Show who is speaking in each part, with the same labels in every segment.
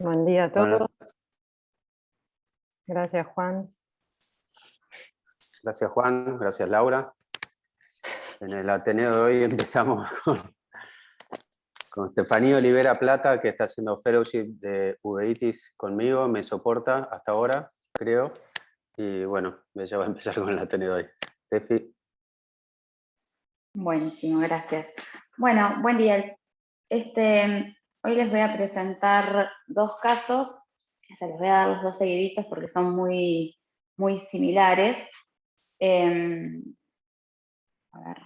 Speaker 1: Buen día a
Speaker 2: Bueno,
Speaker 1: todos. Gracias, Juan.
Speaker 2: gracias Juan, gracias Laura. En el Ateneo de hoy empezamos con Estefanía Olivera Plata, que está haciendo fellowship de uveitis conmigo, me soporta hasta ahora, creo. Y bueno, ella va a empezar con el Ateneo de hoy. Tefi.
Speaker 3: Buenísimo, gracias. Bueno, buen día. Hoy les voy a presentar dos casos, se les voy a dar los dos seguiditos porque son muy similares. A ver.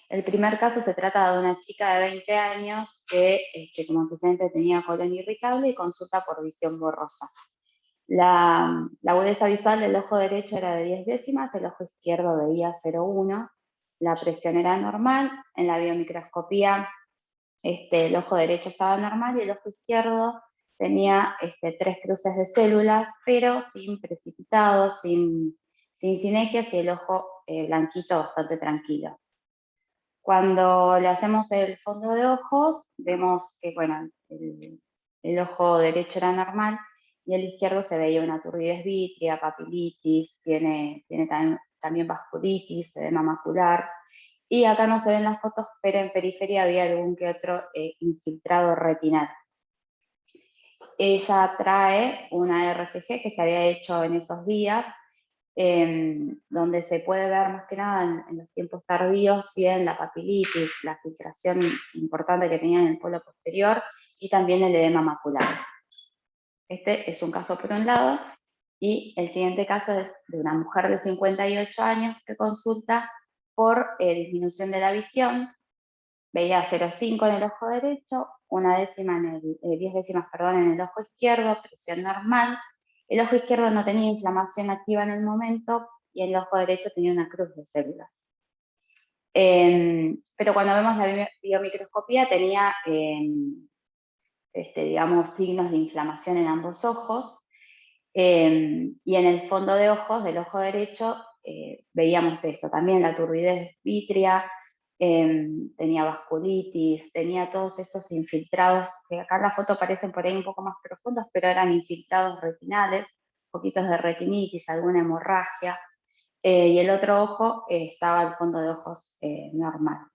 Speaker 3: El primer caso se trata de una chica de 20 años que como antecedente tenía colon irritable y consulta por visión borrosa. La agudeza visual del ojo derecho era de 10 décimas, el ojo izquierdo veía 0,1, la presión era normal, en la biomicroscopía el ojo derecho estaba normal y el ojo izquierdo tenía 3 cruces de células, pero sin precipitados, sin sinequias y el ojo blanquito bastante tranquilo. Cuando le hacemos el fondo de ojos, vemos que bueno, el ojo derecho era normal y el izquierdo se veía una turbidez vítrea, papilitis, tiene también vasculitis, edema macular. Y acá no se ven las fotos, pero en periferia había algún que otro infiltrado retinal. Ella trae una RFG que se había hecho en esos días, donde se puede ver más que nada en los tiempos tardíos bien la papilitis, la filtración importante que tenía en el polo posterior y también el edema macular. Este es un caso por un lado, y el siguiente caso es de una mujer de 58 años que consulta por disminución de la visión. Veía 0,5 en el ojo derecho, 10 décimas en el ojo izquierdo, presión normal. El ojo izquierdo no tenía inflamación activa en el momento y el ojo derecho tenía una cruz de células. Pero cuando vemos la biomicroscopía tenía, digamos, signos de inflamación en ambos ojos. Y en el fondo de ojos del ojo derecho veíamos esto, también la turbidez vítrea, tenía vasculitis, tenía todos estos infiltrados, que acá en la foto parecen por ahí un poco más profundos, pero eran infiltrados retinales, poquitos de retinitis, alguna hemorragia, y el otro ojo estaba al fondo de ojos normal.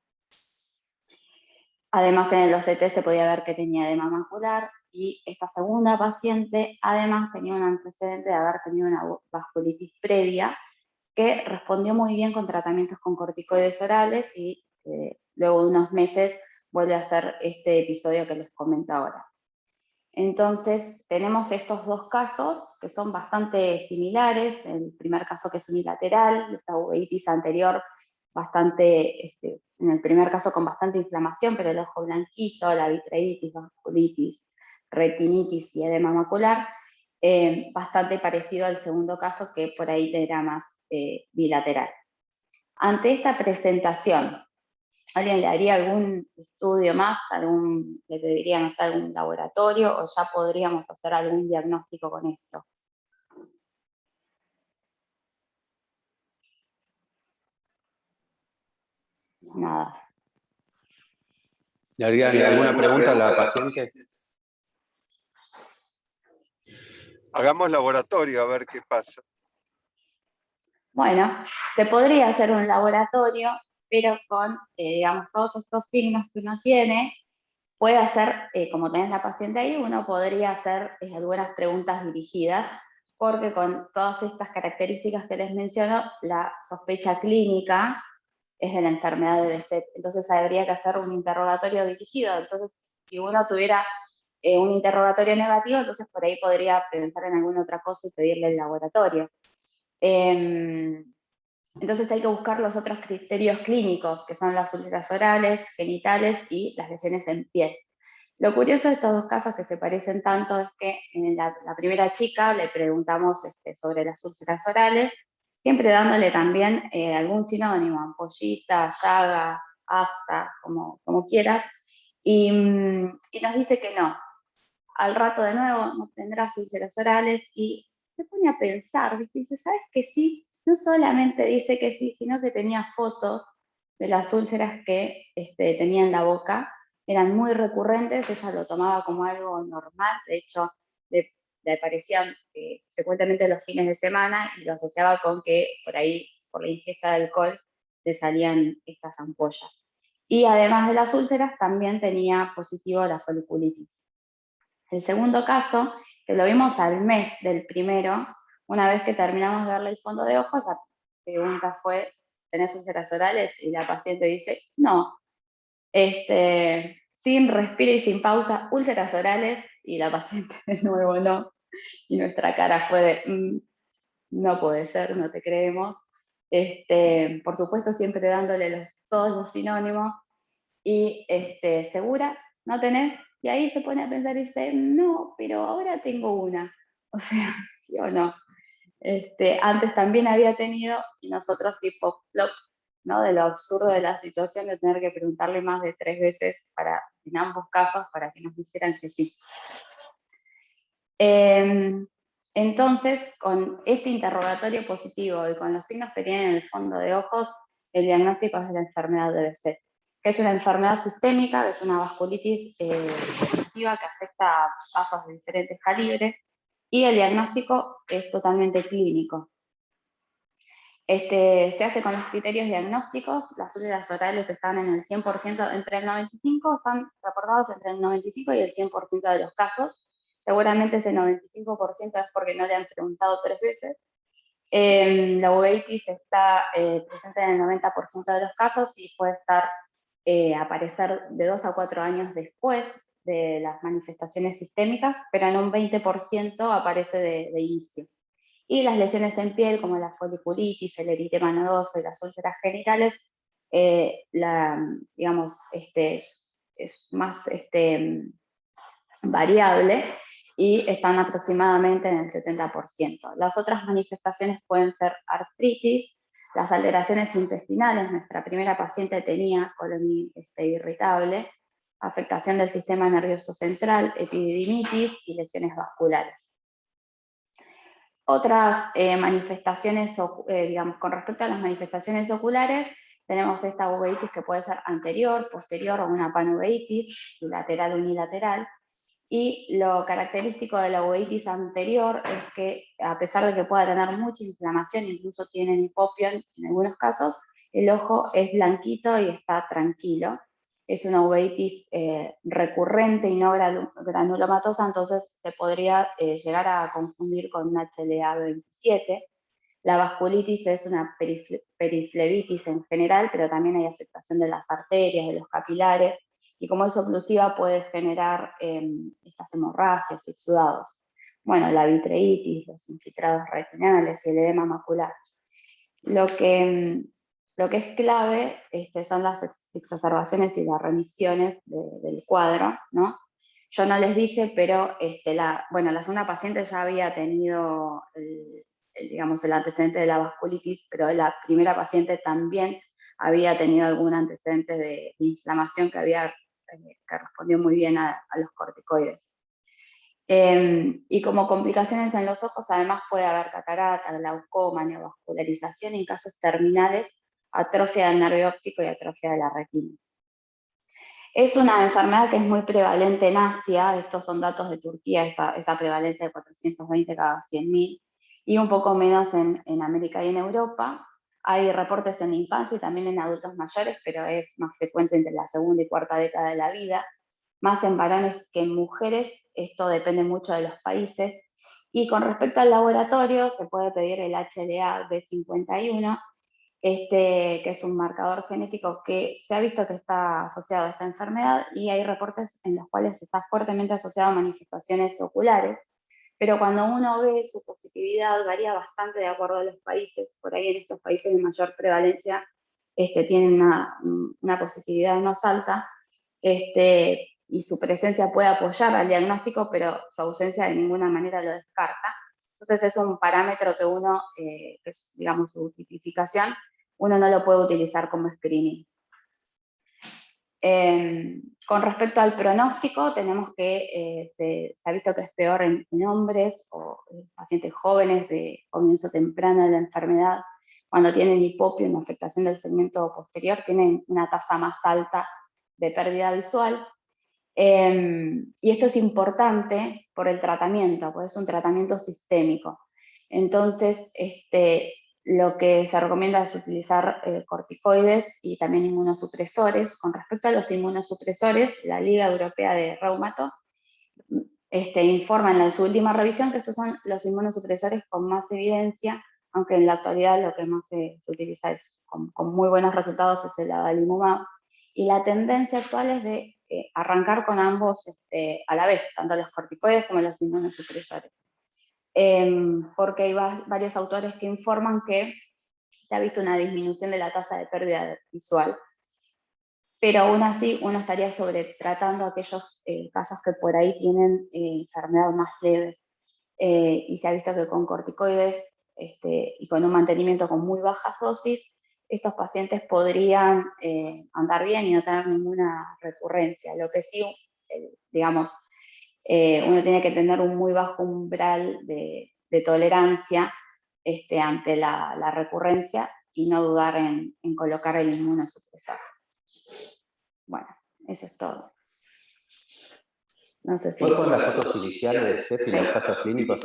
Speaker 3: Además en el OCT se podía ver que tenía edema macular, y esta segunda paciente además tenía un antecedente de haber tenido una vasculitis previa que respondió muy bien con tratamientos con corticoides orales y luego de unos meses vuelve a hacer este episodio que les comento ahora. Entonces tenemos estos dos casos que son bastante similares. El primer caso que es unilateral, esta uveitis anterior bastante, en el primer caso con bastante inflamación, pero el ojo blanquito, la vitreitis, vasculitis, retinitis y edema macular, bastante parecido al segundo caso que por ahí era más bilateral. Ante esta presentación, ¿alguien le haría algún estudio más? ¿Le pedirían hacer algún laboratorio o ya podríamos hacer algún diagnóstico con esto? Nada.
Speaker 2: ¿Le harían alguna pregunta a la paciente?
Speaker 4: Hagamos laboratorio a ver qué pasa.
Speaker 3: Bueno, se podría hacer un laboratorio, pero con, digamos, todos estos signos que uno tiene, puede hacer, como tenés la paciente ahí, uno podría hacer algunas preguntas dirigidas, porque con todas estas características que les menciono, la sospecha clínica es de la enfermedad de Behçet. Entonces habría que hacer un interrogatorio dirigido. Entonces, si uno tuviera un interrogatorio negativo, entonces por ahí podría pensar en alguna otra cosa y pedirle el laboratorio. Entonces hay que buscar los otros criterios clínicos, que son las úlceras orales, genitales y las lesiones en piel. Lo curioso de estos dos casos que se parecen tanto es que en la primera chica le preguntamos sobre las úlceras orales, siempre dándole también algún sinónimo, ampollita, llaga, afta, como quieras, y nos dice que no. Al rato de nuevo no tendrás úlceras orales y se pone a pensar, ¿viste? Dice, ¿sabes que sí? No solamente dice que sí, sino que tenía fotos de las úlceras que tenía en la boca eran muy recurrentes, ella lo tomaba como algo normal, de hecho, le aparecían frecuentemente los fines de semana y lo asociaba con que por ahí, por la ingesta de alcohol, le salían estas ampollas. Y además de las úlceras, también tenía positivo la foliculitis. El segundo caso, que lo vimos al mes del primero, una vez que terminamos de darle el fondo de ojos, la pregunta fue, ¿tenés úlceras orales? Y la paciente dice, no. Sin respiro y sin pausa, úlceras orales, y la paciente de nuevo no. Y nuestra cara fue de, no puede ser, no te creemos. Por supuesto, siempre dándole todos los sinónimos. Y ¿segura? ¿No tenés? Y ahí se pone a pensar y dice, no, pero ahora tengo una. O sea, sí o no. Antes también había tenido, y nosotros tipo, ¿no? De lo absurdo de la situación de tener que preguntarle más de 3 veces en ambos casos para que nos dijeran que sí. Entonces, con este interrogatorio positivo y con los signos que tienen en el fondo de ojos, el diagnóstico es de la enfermedad de BC, que es una enfermedad sistémica, que es una vasculitis explosiva que afecta a vasos de diferentes calibres, y el diagnóstico es totalmente clínico. Se hace con los criterios diagnósticos, las úlceras orales están en el 100%, entre el 95%, están reportados entre el 95 y el 100% de los casos. Seguramente ese 95% es porque no le han preguntado 3 veces. La uveitis está presente en el 90% de los casos y puede aparecer de 2 a 4 años después de las manifestaciones sistémicas, pero en un 20% aparece de inicio. Y las lesiones en piel, como la foliculitis, el eritema nodoso y las úlceras genitales, digamos, es más variable y están aproximadamente en el 70%. Las otras manifestaciones pueden ser artritis, las alteraciones intestinales, nuestra primera paciente tenía colon irritable, afectación del sistema nervioso central, epididimitis y lesiones vasculares. Otras manifestaciones, digamos, con respecto a las manifestaciones oculares, tenemos esta uveitis que puede ser anterior, posterior o una panuveitis, lateral o unilateral. Y lo característico de la uveitis anterior es que, a pesar de que pueda tener mucha inflamación, incluso tienen hipopio en algunos casos, el ojo es blanquito y está tranquilo. Es una uveitis recurrente y no granulomatosa, entonces se podría llegar a confundir con una HLA-27. La vasculitis es una periflebitis en general, pero también hay afectación de las arterias, de los capilares, y como es oclusiva puede generar estas hemorragias y exudados. Bueno, la vitreitis, los infiltrados retinales y el edema macular. Lo que es clave son las exacerbaciones y las remisiones del cuadro, ¿no? Yo no les dije, pero la segunda paciente ya había tenido digamos, el antecedente de la vasculitis, pero la primera paciente también había tenido algún antecedente de inflamación que respondió muy bien a los corticoides. Y como complicaciones en los ojos, además puede haber catarata, glaucoma, neovascularización y en casos terminales, atrofia del nervio óptico y atrofia de la retina. Es una enfermedad que es muy prevalente en Asia, estos son datos de Turquía, esa prevalencia de 420 cada 100.000, y un poco menos en América y en Europa. Hay reportes en la infancia y también en adultos mayores, pero es más frecuente entre la segunda y cuarta década de la vida, más en varones que en mujeres, esto depende mucho de los países. Y con respecto al laboratorio, se puede pedir el HLA-B51, que es un marcador genético que se ha visto que está asociado a esta enfermedad, y hay reportes en los cuales está fuertemente asociado a manifestaciones oculares, pero cuando uno ve su positividad varía bastante de acuerdo a los países. Por ahí en estos países de mayor prevalencia tienen una positividad más alta, y su presencia puede apoyar al diagnóstico, pero su ausencia de ninguna manera lo descarta. Entonces es un parámetro que uno, que es, digamos, su tipificación, uno no lo puede utilizar como screening. Con respecto al pronóstico, tenemos que se ha visto que es peor en hombres o pacientes jóvenes de comienzo temprano de la enfermedad. Cuando tienen hipopio, una afectación del segmento posterior, tienen una tasa más alta de pérdida visual, Y esto es importante por el tratamiento, porque es un tratamiento sistémico. Entonces, lo que se recomienda es utilizar corticoides y también inmunosupresores. Con respecto a los inmunosupresores, la Liga Europea de Reumato informa en su última revisión que estos son los inmunosupresores con más evidencia, aunque en la actualidad lo que más se utiliza es, con muy buenos resultados, es el adalimumab. Y la tendencia actual es de arrancar con ambos a la vez, tanto los corticoides como los inmunosupresores. Porque hay varios autores que informan que se ha visto una disminución de la tasa de pérdida visual, pero aún así uno estaría sobretratando aquellos casos que por ahí tienen enfermedad más leve. Y se ha visto que con corticoides y con un mantenimiento con muy bajas dosis, estos pacientes podrían andar bien y no tener ninguna recurrencia. Lo que sí, digamos, uno tiene que tener un muy bajo umbral de tolerancia ante la recurrencia y no dudar en colocar el inmunosupresor. Bueno, eso es todo. No sé si...
Speaker 2: ¿Puedo poner las fotos iniciales, Steffi, los casos clínicos?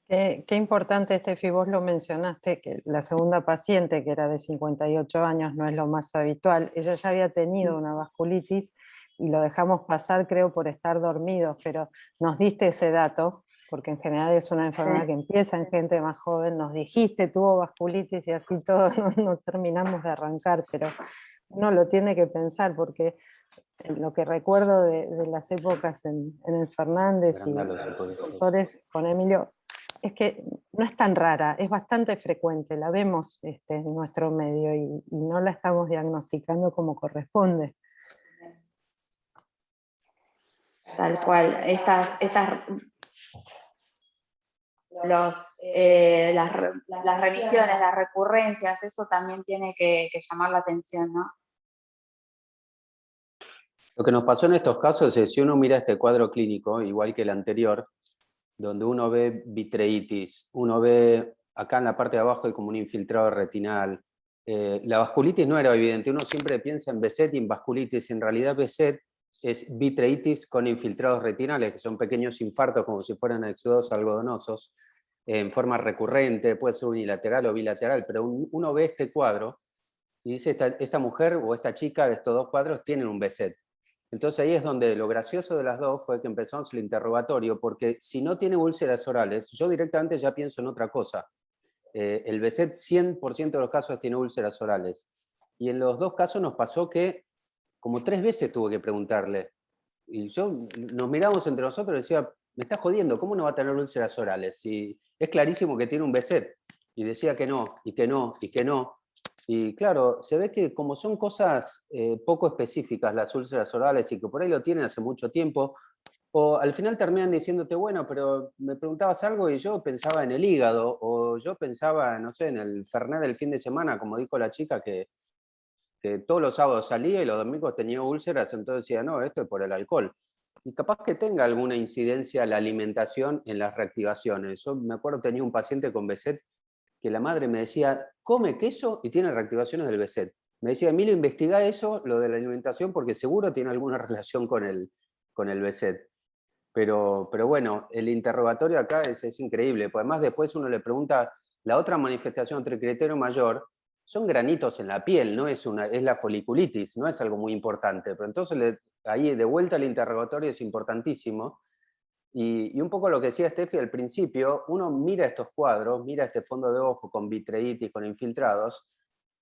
Speaker 1: Qué importante, Steffi, vos lo mencionaste, que la segunda paciente, que era de 58 años, no es lo más habitual. Ella ya había tenido una vasculitis y lo dejamos pasar, creo, por estar dormidos, pero nos diste ese dato, porque en general es una enfermedad que empieza en gente más joven. Nos dijiste, tuvo vasculitis y así todos no terminamos de arrancar, pero uno lo tiene que pensar, porque lo que recuerdo de las épocas en el Fernández y doctores con Emilio, es que no es tan rara, es bastante frecuente, la vemos en nuestro medio y no la estamos diagnosticando como corresponde.
Speaker 3: Tal cual, las revisiones, las recurrencias, eso también tiene que llamar la atención, ¿no?
Speaker 2: Lo que nos pasó en estos casos es, si uno mira este cuadro clínico, igual que el anterior, donde uno ve vitreitis, uno ve acá en la parte de abajo hay como un infiltrado retinal. La vasculitis no era evidente, uno siempre piensa en Behçet y en vasculitis, en realidad Behçet es vitreitis con infiltrados retinales, que son pequeños infartos como si fueran exudados algodonosos, en forma recurrente, puede ser unilateral o bilateral, pero uno ve este cuadro y dice, esta mujer o esta chica de estos dos cuadros tienen un Behçet. Entonces ahí es donde lo gracioso de las dos fue que empezamos el interrogatorio, porque si no tiene úlceras orales, yo directamente ya pienso en otra cosa. El Behçet 100% de los casos tiene úlceras orales. Y en los dos casos nos pasó que como 3 veces tuve que preguntarle. Y nos miramos entre nosotros y decía, me está jodiendo, ¿cómo no va a tener úlceras orales? Si es clarísimo que tiene un Behçet. Y decía que no, y que no, y que no. Y claro, se ve que como son cosas poco específicas las úlceras orales y que por ahí lo tienen hace mucho tiempo, o al final terminan diciéndote, bueno, pero me preguntabas algo y yo pensaba en el hígado, o yo pensaba, no sé, en el Fernet del fin de semana, como dijo la chica, que todos los sábados salía y los domingos tenía úlceras, entonces decía, no, esto es por el alcohol. Y capaz que tenga alguna incidencia la alimentación en las reactivaciones. Yo me acuerdo, tenía un paciente con Behçet que la madre me decía, come queso y tiene reactivaciones del Behçet. Me decía, Emilio, investiga eso, lo de la alimentación, porque seguro tiene alguna relación con el Behçet. Pero bueno, el interrogatorio acá es increíble, porque además después uno le pregunta, la otra manifestación, otro criterio mayor, son granitos en la piel, no es la foliculitis, no es algo muy importante. Pero entonces ahí de vuelta el interrogatorio es importantísimo. Y un poco lo que decía Steffi al principio, uno mira estos cuadros, mira este fondo de ojo con vitreitis, con infiltrados,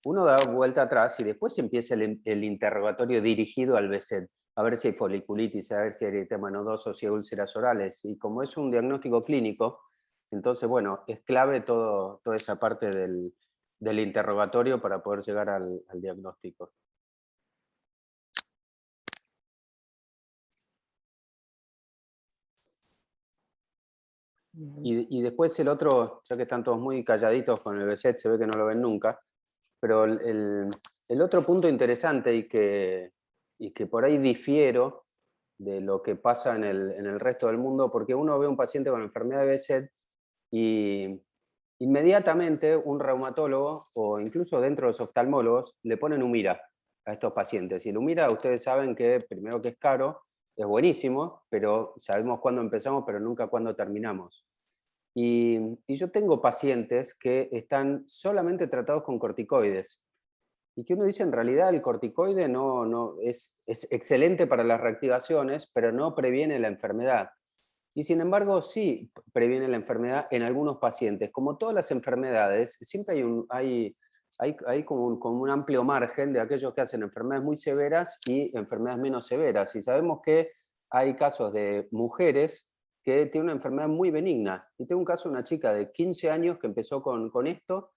Speaker 2: uno da vuelta atrás y después empieza el interrogatorio dirigido al Behçet, a ver si hay foliculitis, a ver si hay eritema nodoso, si hay úlceras orales. Y como es un diagnóstico clínico, entonces, bueno, es clave toda esa parte del interrogatorio para poder llegar al diagnóstico. Y después el otro, ya que están todos muy calladitos con el Behçet, se ve que no lo ven nunca, pero el otro punto interesante y que por ahí difiero de lo que pasa en el resto del mundo, porque uno ve un paciente con enfermedad de Behçet y inmediatamente un reumatólogo o incluso dentro de los oftalmólogos le ponen Humira. a estos pacientes. Y Lumira, ustedes saben que primero que es caro, es buenísimo, pero sabemos cuándo empezamos, pero nunca cuándo terminamos. Y yo tengo pacientes que están solamente tratados con corticoides. Y que uno dice, en realidad el corticoide es excelente para las reactivaciones, pero no previene la enfermedad. Y sin embargo, sí previene la enfermedad en algunos pacientes. Como todas las enfermedades, siempre hay como un amplio margen de aquellos que hacen enfermedades muy severas y enfermedades menos severas. Y sabemos que hay casos de mujeres que tienen una enfermedad muy benigna. Y tengo un caso de una chica de 15 años que empezó con esto.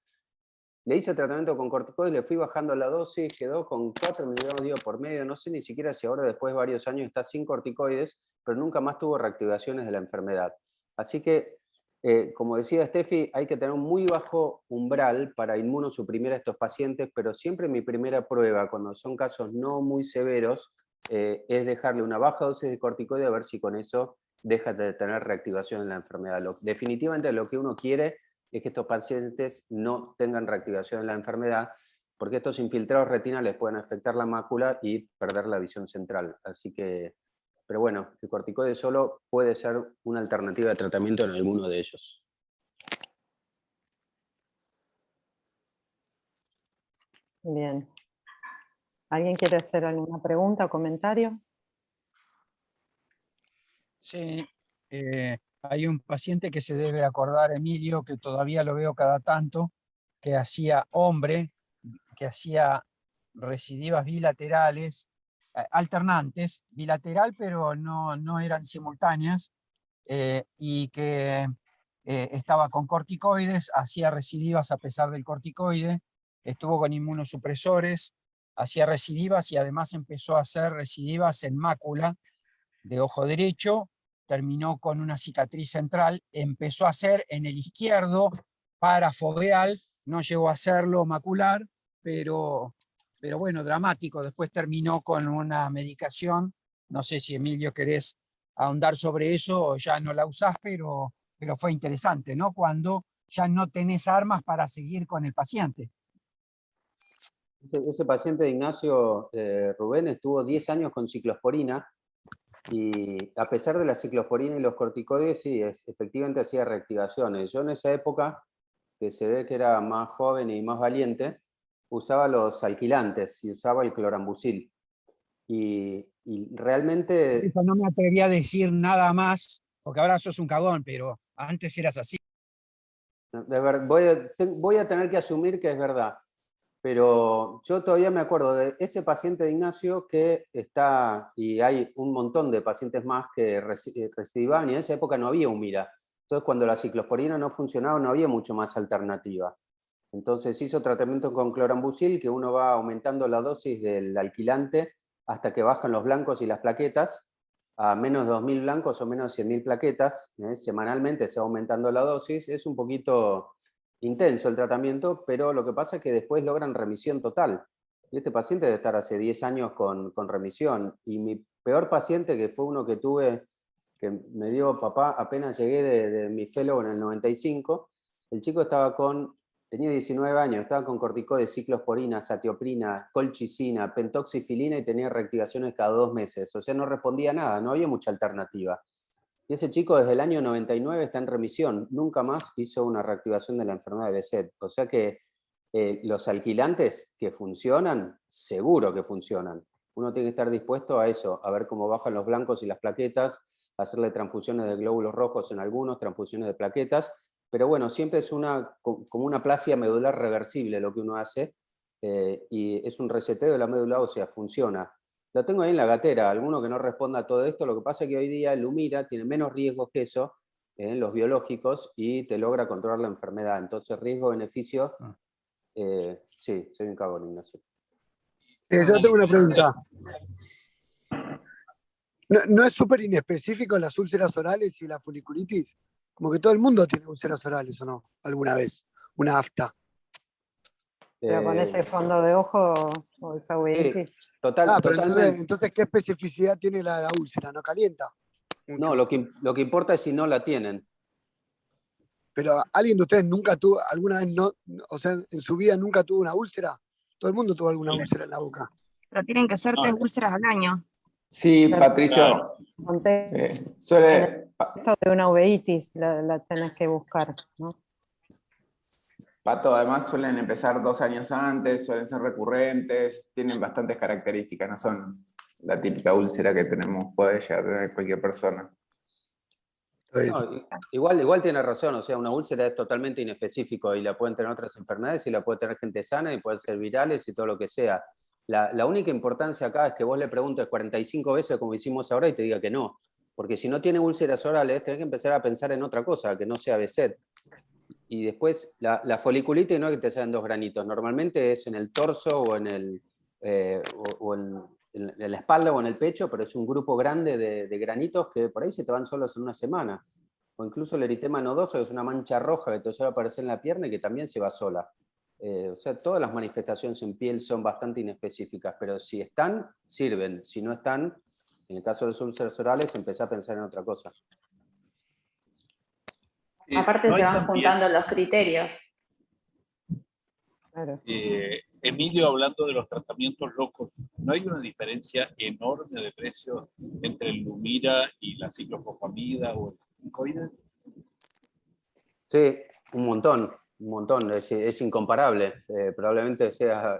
Speaker 2: Le hice tratamiento con corticoides, le fui bajando la dosis, quedó con 4 miligramos día por medio, no sé ni siquiera si ahora después de varios años está sin corticoides, pero nunca más tuvo reactivaciones de la enfermedad. Así que, como decía Steffi, hay que tener un muy bajo umbral para inmunosuprimir a estos pacientes, pero siempre mi primera prueba, cuando son casos no muy severos, es dejarle una baja dosis de corticoide a ver si con eso deja de tener reactivación en la enfermedad. Definitivamente lo que uno quiere es que estos pacientes no tengan reactivación en la enfermedad, porque estos infiltrados retinales pueden afectar la mácula y perder la visión central. Así que, pero bueno, el corticoide solo puede ser una alternativa de tratamiento en alguno de ellos.
Speaker 1: Bien. ¿Alguien quiere hacer alguna pregunta o comentario?
Speaker 5: Sí, hay un paciente que se debe acordar, Emilio, que todavía lo veo cada tanto, que hacía recidivas bilaterales, alternantes, bilateral, pero no eran simultáneas, y que estaba con corticoides, hacía recidivas a pesar del corticoide, estuvo con inmunosupresores, hacía recidivas y además empezó a hacer recidivas en mácula de ojo derecho, terminó con una cicatriz central, empezó a hacer en el izquierdo parafoveal, no llegó a hacerlo macular, pero bueno, dramático. Después terminó con una medicación, no sé si Emilio querés ahondar sobre eso o ya no la usás, pero fue interesante, ¿no? Cuando ya no tenés armas para seguir con el paciente.
Speaker 2: Ese paciente de Ignacio Rubén estuvo 10 años con ciclosporina, y a pesar de la ciclosporina y los corticoides, sí, efectivamente hacía reactivaciones. Yo en esa época, que se ve que era más joven y más valiente, usaba los alquilantes y usaba el clorambucil. Y realmente...
Speaker 5: Eso no me atreví a decir nada más, porque ahora sos un cagón, pero antes eras así.
Speaker 2: Voy a tener que asumir que es verdad, pero yo todavía me acuerdo de ese paciente de Ignacio que está, y hay un montón de pacientes más que recidivaban, y en esa época no había Humira. Entonces, cuando la ciclosporina no funcionaba, no había mucho más alternativa. Entonces hizo tratamiento con clorambucil, que uno va aumentando la dosis del alquilante hasta que bajan los blancos y las plaquetas, a menos de 2.000 blancos o menos de 100.000 plaquetas. Semanalmente se va aumentando la dosis. Es un poquito intenso el tratamiento, pero lo que pasa es que después logran remisión total. Y este paciente debe estar hace 10 años con remisión. Y mi peor paciente, que fue uno que tuve, que me dio papá apenas llegué de mi fellow en el 95, el chico tenía 19 años, estaba con corticoides, ciclosporina, satioprina, colchicina, pentoxifilina y tenía reactivaciones cada 2 meses. O sea, no respondía a nada, no había mucha alternativa. Y ese chico desde el año 99 está en remisión, nunca más hizo una reactivación de la enfermedad de Behçet. O sea que los alquilantes que funcionan, seguro que funcionan. Uno tiene que estar dispuesto a eso, a ver cómo bajan los blancos y las plaquetas, hacerle transfusiones de glóbulos rojos en algunos, transfusiones de plaquetas, pero bueno, siempre es como una aplasia medular reversible lo que uno hace, y es un reseteo de la médula ósea, funciona. Lo tengo ahí en la gatera, alguno que no responda a todo esto, lo que pasa es que hoy día el Humira tiene menos riesgos que eso, en los biológicos, y te logra controlar la enfermedad. Entonces, riesgo-beneficio, sí, soy un cagón, Ignacio.
Speaker 6: Yo tengo una pregunta. ¿No es súper inespecífico las úlceras orales y la foliculitis? Como que todo el mundo tiene úlceras orales, ¿o no? Alguna vez. Una afta.
Speaker 1: Pero con ese fondo de ojo o esa uveitis.
Speaker 6: Pero entonces, ¿qué especificidad tiene la úlcera? ¿No calienta?
Speaker 2: No, lo que importa es si no la tienen.
Speaker 6: Pero ¿alguien de ustedes nunca tuvo, alguna vez no, o sea, en su vida nunca tuvo una úlcera? Todo el mundo tuvo alguna úlcera en la boca.
Speaker 7: Pero tienen que ser 3 úlceras al año.
Speaker 8: Sí,
Speaker 1: Claro.
Speaker 8: Patricio.
Speaker 1: Contexto
Speaker 8: Suele,
Speaker 1: de una uveitis la tenés que buscar, ¿no?
Speaker 8: Pato, además suelen empezar 2 años antes, suelen ser recurrentes, tienen bastantes características, no son la típica úlcera que tenemos, puede llegar a tener cualquier persona.
Speaker 6: Está bien.
Speaker 2: No, igual tiene razón, o sea, una úlcera es totalmente inespecífico y la pueden tener otras enfermedades y la puede tener gente sana y pueden ser virales y todo lo que sea. La única importancia acá es que vos le preguntes 45 veces como hicimos ahora y te diga que no, porque si no tiene úlceras orales tenés que empezar a pensar en otra cosa, que no sea BSET. Y después la foliculitis no es que te salen 2 granitos, normalmente es en el torso o en la espalda o en el pecho, pero es un grupo grande de granitos que por ahí se te van solos en una semana. O incluso el eritema nodoso, que es una mancha roja que te suele aparecer en la pierna y que también se va sola. O sea, todas las manifestaciones en piel son bastante inespecíficas, pero si están, sirven. Si no están, en el caso de los úlceras orales, empezá a pensar en otra cosa.
Speaker 3: Aparte
Speaker 9: ¿No
Speaker 3: se
Speaker 9: hay
Speaker 3: van
Speaker 9: también,
Speaker 3: juntando los criterios.
Speaker 1: Claro.
Speaker 9: Emilio, hablando de los tratamientos locos, ¿no hay una diferencia enorme de precio entre el Lumira y la ciclofosfamida o el corticoide?
Speaker 2: Sí, un montón, es incomparable. Probablemente sea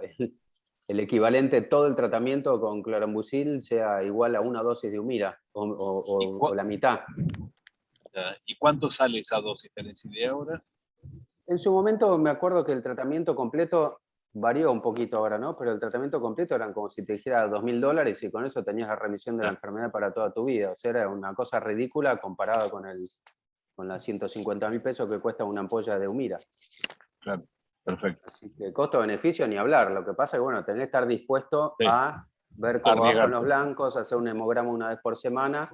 Speaker 2: el equivalente, todo el tratamiento con clorambucil sea igual a una dosis de Humira, o la mitad.
Speaker 9: ¿Y cuánto sale esa dosis? ¿Tenés idea ahora?
Speaker 2: En su momento me acuerdo que el tratamiento completo varió un poquito ahora, ¿no? Pero el tratamiento completo eran como si te dijera $2.000 y con eso tenías la remisión de la enfermedad para toda tu vida. O sea, era una cosa ridícula comparada con las 150.000 pesos que cuesta una ampolla de Humira.
Speaker 9: Claro, perfecto.
Speaker 2: Así que costo-beneficio ni hablar. Lo que pasa es que, bueno, tenés que estar dispuesto
Speaker 9: Sí.
Speaker 2: a ver cómo bajan
Speaker 9: Arriesgarte.
Speaker 2: los blancos, hacer un hemograma una vez por semana.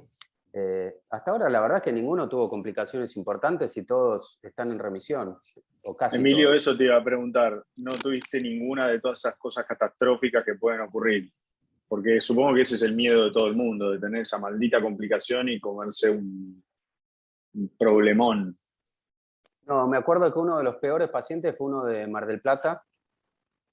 Speaker 2: Hasta ahora la verdad es que ninguno tuvo complicaciones importantes y todos están en remisión, o casi
Speaker 10: Emilio,
Speaker 2: todos.
Speaker 10: eso te iba a preguntar. ¿No tuviste ninguna de todas esas cosas catastróficas que pueden ocurrir? Porque supongo que ese es el miedo de todo el mundo, de tener esa maldita complicación y comerse un problemón.
Speaker 2: No, me acuerdo que uno de los peores pacientes fue uno de Mar del Plata,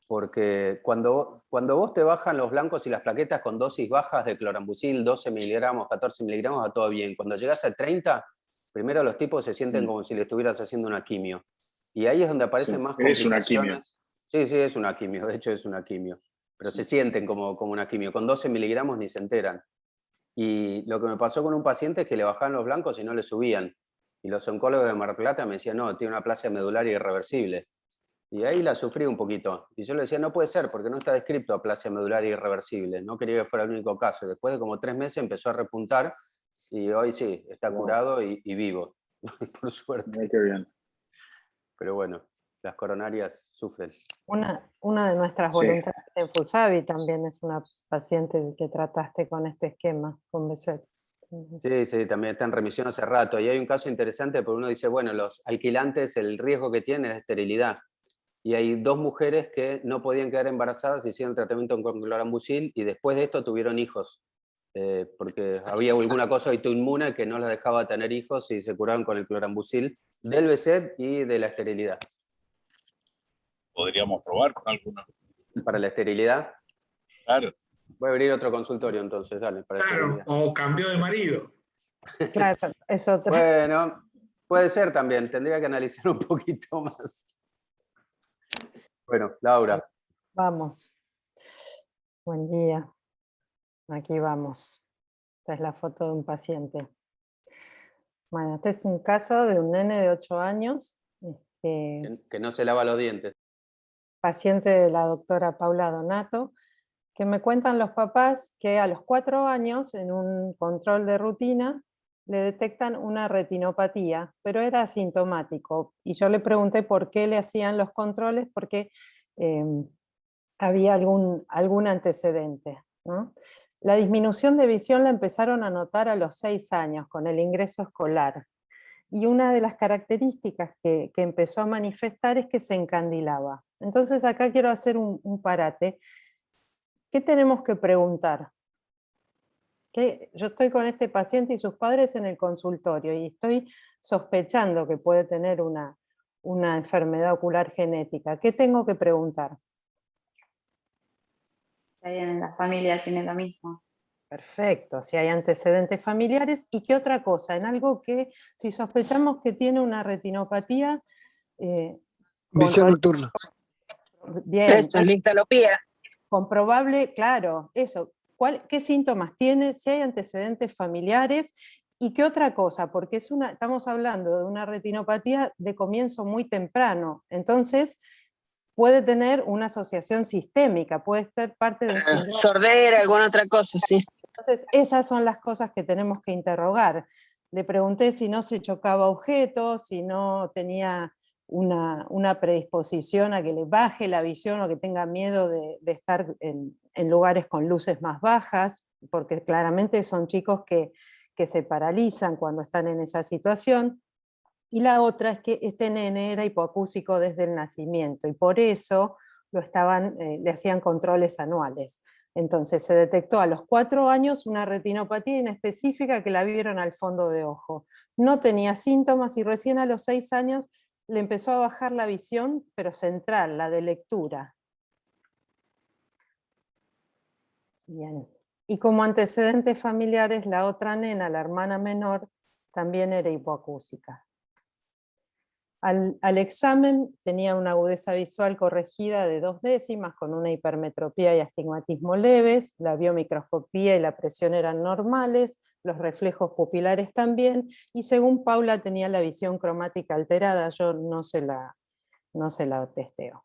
Speaker 2: porque cuando vos te bajan los blancos y las plaquetas con dosis bajas de clorambucil, 12 miligramos, 14 miligramos, va todo bien. Cuando llegas a 30, primero los tipos se sienten como si le estuvieras haciendo una quimio. Y ahí es donde aparecen
Speaker 10: Sí,
Speaker 2: más
Speaker 10: es una
Speaker 2: complicaciones. Sí, es una quimio, de hecho es una quimio. Pero se sienten como una quimio. Con 12 miligramos ni se enteran. Y lo que me pasó con un paciente es que le bajaban los blancos y no le subían. Y los oncólogos de Mar del Plata me decían, no, tiene una aplasia medular irreversible. Y ahí la sufrí un poquito. Y yo le decía, no puede ser, porque no está descrito aplasia medular irreversible. No quería que fuera el único caso. Después de como 3 meses empezó a repuntar y hoy sí, está curado y vivo, por suerte.
Speaker 10: Qué bien.
Speaker 2: Pero bueno, las coronarias sufren.
Speaker 1: Una de nuestras
Speaker 10: Sí.
Speaker 1: voluntarias en Fusavi también es una paciente que trataste con este esquema, con BSET.
Speaker 2: Sí, también está en remisión hace rato. Y hay un caso interesante porque uno dice, bueno, los alquilantes, el riesgo que tienen es esterilidad. Y hay 2 mujeres que no podían quedar embarazadas, hicieron tratamiento con clorambucil y después de esto tuvieron hijos. Porque había alguna cosa autoinmune que no las dejaba tener hijos y se curaron con el clorambucil del BSET y de la esterilidad.
Speaker 9: Podríamos probar con alguna.
Speaker 2: Para la esterilidad,
Speaker 9: Claro.
Speaker 2: voy a abrir otro consultorio entonces, dale. Para
Speaker 11: Claro,
Speaker 2: esterilidad.
Speaker 11: o cambio de marido.
Speaker 1: Claro, es otra.
Speaker 2: Bueno, puede ser también, tendría que analizar un poquito más. Bueno, Laura.
Speaker 1: Vamos. Buen día. Aquí vamos. Esta es la foto de un paciente. Bueno, este es un caso de un nene de 8 años,
Speaker 2: Que no se lava los dientes.
Speaker 1: paciente de la doctora Paula Donato, que me cuentan los papás que a los 4 años, en un control de rutina, le detectan una retinopatía, pero era asintomático. Y yo le pregunté por qué le hacían los controles, porque había algún antecedente, ¿no? La disminución de visión la empezaron a notar a los 6 años con el ingreso escolar. Y una de las características que empezó a manifestar es que se encandilaba. Entonces acá quiero hacer un parate. ¿Qué tenemos que preguntar? Yo estoy con este paciente y sus padres en el consultorio y estoy sospechando que puede tener una enfermedad ocular genética. ¿Qué tengo que preguntar?
Speaker 3: Si alguien en la familia tiene lo mismo.
Speaker 1: Perfecto, si hay antecedentes familiares. ¿Y qué otra cosa? En algo que, si sospechamos que tiene una retinopatía, con
Speaker 6: Visión nocturna.
Speaker 1: bien,
Speaker 7: Esto, lictalopía.
Speaker 1: comprobable, claro, eso. ¿Qué síntomas tiene? Si hay antecedentes familiares. ¿Y qué otra cosa? Porque estamos hablando de una retinopatía de comienzo muy temprano. Entonces, puede tener una asociación sistémica, puede ser parte de un síndrome.
Speaker 7: Sordera, alguna otra cosa, sí.
Speaker 1: Entonces, esas son las cosas que tenemos que interrogar. Le pregunté si no se chocaba objetos, si no tenía una predisposición a que le baje la visión o que tenga miedo de estar en lugares con luces más bajas, porque claramente son chicos que se paralizan cuando están en esa situación. Y la otra es que este nene era hipoacúsico desde el nacimiento y por eso le hacían controles anuales. Entonces se detectó a los 4 años una retinopatía inespecífica que la vieron al fondo de ojo. No tenía síntomas y recién a los 6 años le empezó a bajar la visión, pero central, la de lectura. Bien. Y como antecedentes familiares, la otra nena, la hermana menor, también era hipoacúsica. Al examen tenía una agudeza visual corregida de 2 décimas, con una hipermetropía y astigmatismo leves, la biomicroscopía y la presión eran normales, los reflejos pupilares también, y según Paula tenía la visión cromática alterada. Yo no se la testeo.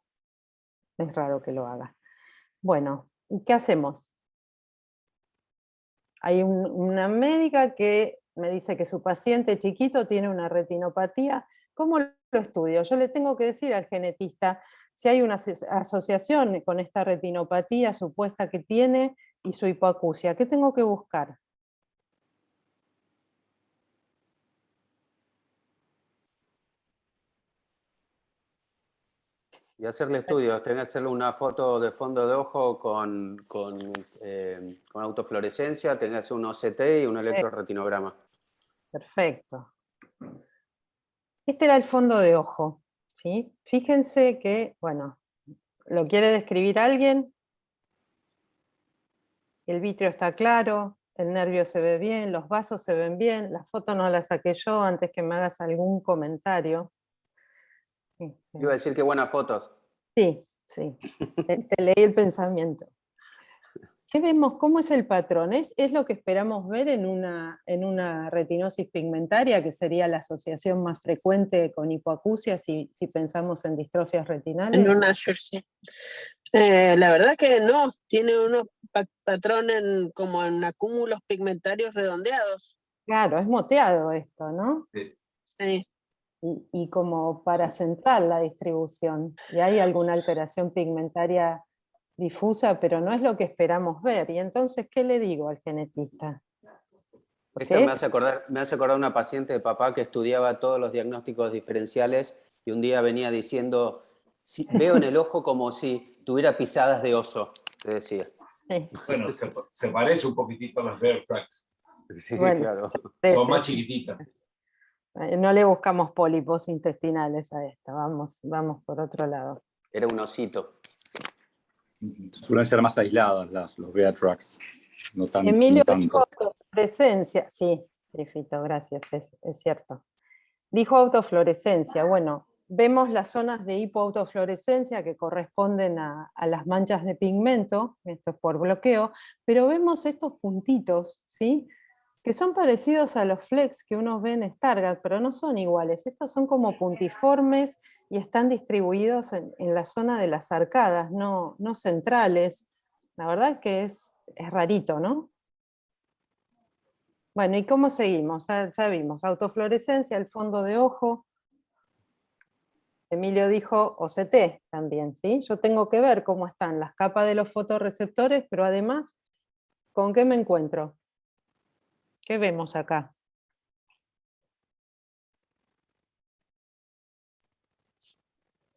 Speaker 1: Es raro que lo haga. Bueno, ¿qué hacemos? Hay una médica que me dice que su paciente chiquito tiene una retinopatía. ¿Cómo lo estudio? Yo le tengo que decir al genetista si hay una asociación con esta retinopatía supuesta que tiene y su hipoacusia. ¿Qué tengo que buscar?
Speaker 2: Y hacerle estudios, tener que hacerle una foto de fondo de ojo con autofluorescencia, tener que hacer un OCT y un electroretinograma.
Speaker 1: Perfecto. Este era el fondo de ojo, ¿sí? Fíjense que, bueno, ¿lo quiere describir alguien? El vitrio está claro, el nervio se ve bien, los vasos se ven bien, la foto no la saqué yo antes que me hagas algún comentario.
Speaker 2: Iba a decir que buenas fotos.
Speaker 1: Sí, sí, te leí el pensamiento. ¿Qué vemos? ¿Cómo es el patrón? ¿Es lo que esperamos ver en una retinosis pigmentaria, que sería la asociación más frecuente con hipoacusia si pensamos en distrofias retinales?
Speaker 7: En una sí. La verdad que no, tiene unos patrones como en acúmulos pigmentarios redondeados.
Speaker 1: Claro, es moteado esto, ¿no?
Speaker 7: Sí.
Speaker 1: Y como paracentral la distribución. Y hay alguna alteración pigmentaria difusa, pero no es lo que esperamos ver. Y entonces, ¿qué le digo al genetista?
Speaker 2: Esto me hace acordar una paciente de papá que estudiaba todos los diagnósticos diferenciales y un día venía diciendo, veo en el ojo como si tuviera pisadas de oso, te decía.
Speaker 1: Sí.
Speaker 9: Bueno, se parece un poquitito a las Bear Tracks.
Speaker 2: Sí,
Speaker 1: bueno,
Speaker 2: claro.
Speaker 9: Son más chiquititas.
Speaker 1: No le buscamos pólipos intestinales a esta, vamos por otro lado.
Speaker 2: Era un osito.
Speaker 11: Suelen ser más aisladas los Bear Tracks, no tantos.
Speaker 1: Emilio dijo autofluorescencia, sí, Fito, gracias, es cierto. Dijo autofluorescencia, bueno, vemos las zonas de hipoautofluorescencia que corresponden a las manchas de pigmento, esto es por bloqueo, pero vemos estos puntitos, ¿sí? Que son parecidos a los flecks que uno ve en Stargardt, pero no son iguales. Estos son como puntiformes y están distribuidos en la zona de las arcadas, no centrales. La verdad que es rarito, ¿no? Bueno, ¿y cómo seguimos? Ya vimos, autofluorescencia, el fondo de ojo. Emilio dijo OCT también, ¿sí? Yo tengo que ver cómo están las capas de los fotorreceptores, pero además, ¿con qué me encuentro? ¿Qué vemos acá?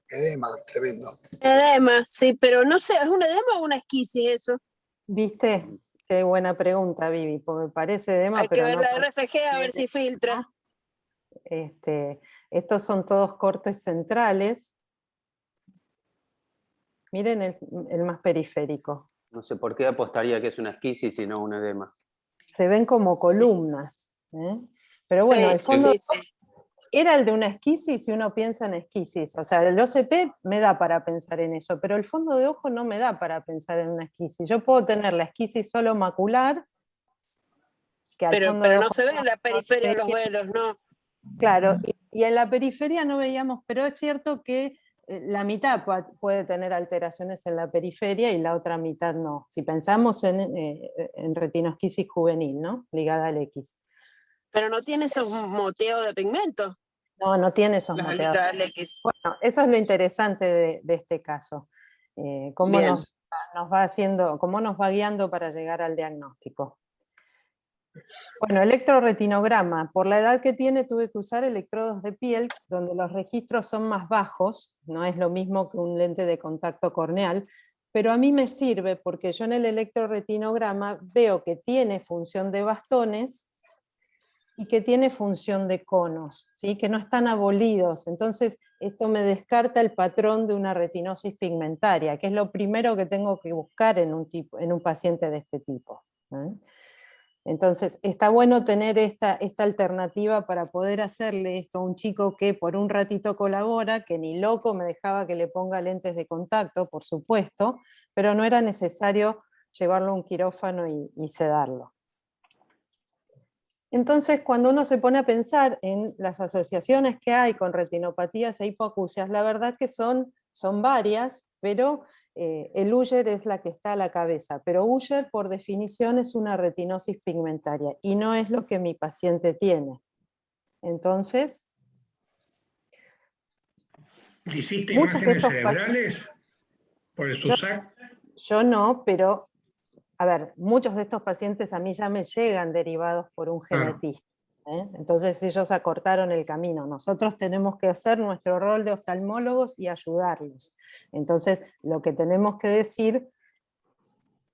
Speaker 6: Edema, tremendo.
Speaker 7: Edema, sí, pero no sé, ¿es un edema o una esquisis eso?
Speaker 1: ¿Viste? Qué buena pregunta, Vivi, porque me parece edema,
Speaker 7: Hay que
Speaker 1: pero
Speaker 7: ver
Speaker 1: no.
Speaker 7: la RFG a ver si filtra.
Speaker 1: Estos son todos cortes centrales. Miren el más periférico.
Speaker 2: No sé por qué apostaría que es una esquisis y no un edema.
Speaker 1: Se ven como columnas. Pero bueno,
Speaker 7: Sí,
Speaker 1: el fondo
Speaker 7: sí.
Speaker 1: era el de una esquisis si uno piensa en esquisis. O sea, el OCT me da para pensar en eso, pero el fondo de ojo no me da para pensar en una esquisis. Yo puedo tener la esquisis solo macular, que al fondo de
Speaker 7: Pero no
Speaker 1: ojo
Speaker 7: se ve en la periferia
Speaker 1: no
Speaker 7: los velos, ¿no?
Speaker 1: claro, y en la periferia no veíamos, pero es cierto que la mitad puede tener alteraciones en la periferia y la otra mitad no. Si pensamos en retinosquisis juvenil, ¿no? Ligada al X.
Speaker 7: Pero no tiene esos moteos de pigmento,
Speaker 1: No, no tiene esos
Speaker 7: las
Speaker 1: moteados.
Speaker 7: alitas del X.
Speaker 1: Bueno, eso es lo interesante de este caso. Cómo
Speaker 7: Bien.
Speaker 1: nos va haciendo, cómo nos va guiando para llegar al diagnóstico. Bueno, electroretinograma. Por la edad que tiene tuve que usar electrodos de piel, donde los registros son más bajos, no es lo mismo que un lente de contacto corneal, pero a mí me sirve porque yo en el electroretinograma veo que tiene función de bastones y que tiene función de conos, ¿sí? Que no están abolidos. Entonces, esto me descarta el patrón de una retinosis pigmentaria, que es lo primero que tengo que buscar en un paciente de este tipo. Entonces, está bueno tener esta alternativa para poder hacerle esto a un chico que por un ratito colabora, que ni loco me dejaba que le ponga lentes de contacto, por supuesto, pero no era necesario llevarlo a un quirófano y sedarlo. Entonces, cuando uno se pone a pensar en las asociaciones que hay con retinopatías e hipoacusias, la verdad que son varias, pero el Uller es la que está a la cabeza. Pero Uller, por definición, es una retinosis pigmentaria y no es lo que mi paciente tiene. Entonces,
Speaker 12: ¿hiciste
Speaker 1: muchos de
Speaker 12: imágenes
Speaker 1: estos
Speaker 12: cerebrales por el SUSAC?
Speaker 1: yo no, pero a ver, muchos de estos pacientes a mí ya me llegan derivados por un genetista. Entonces ellos acortaron el camino. Nosotros tenemos que hacer nuestro rol de oftalmólogos y ayudarlos. Entonces lo que tenemos que decir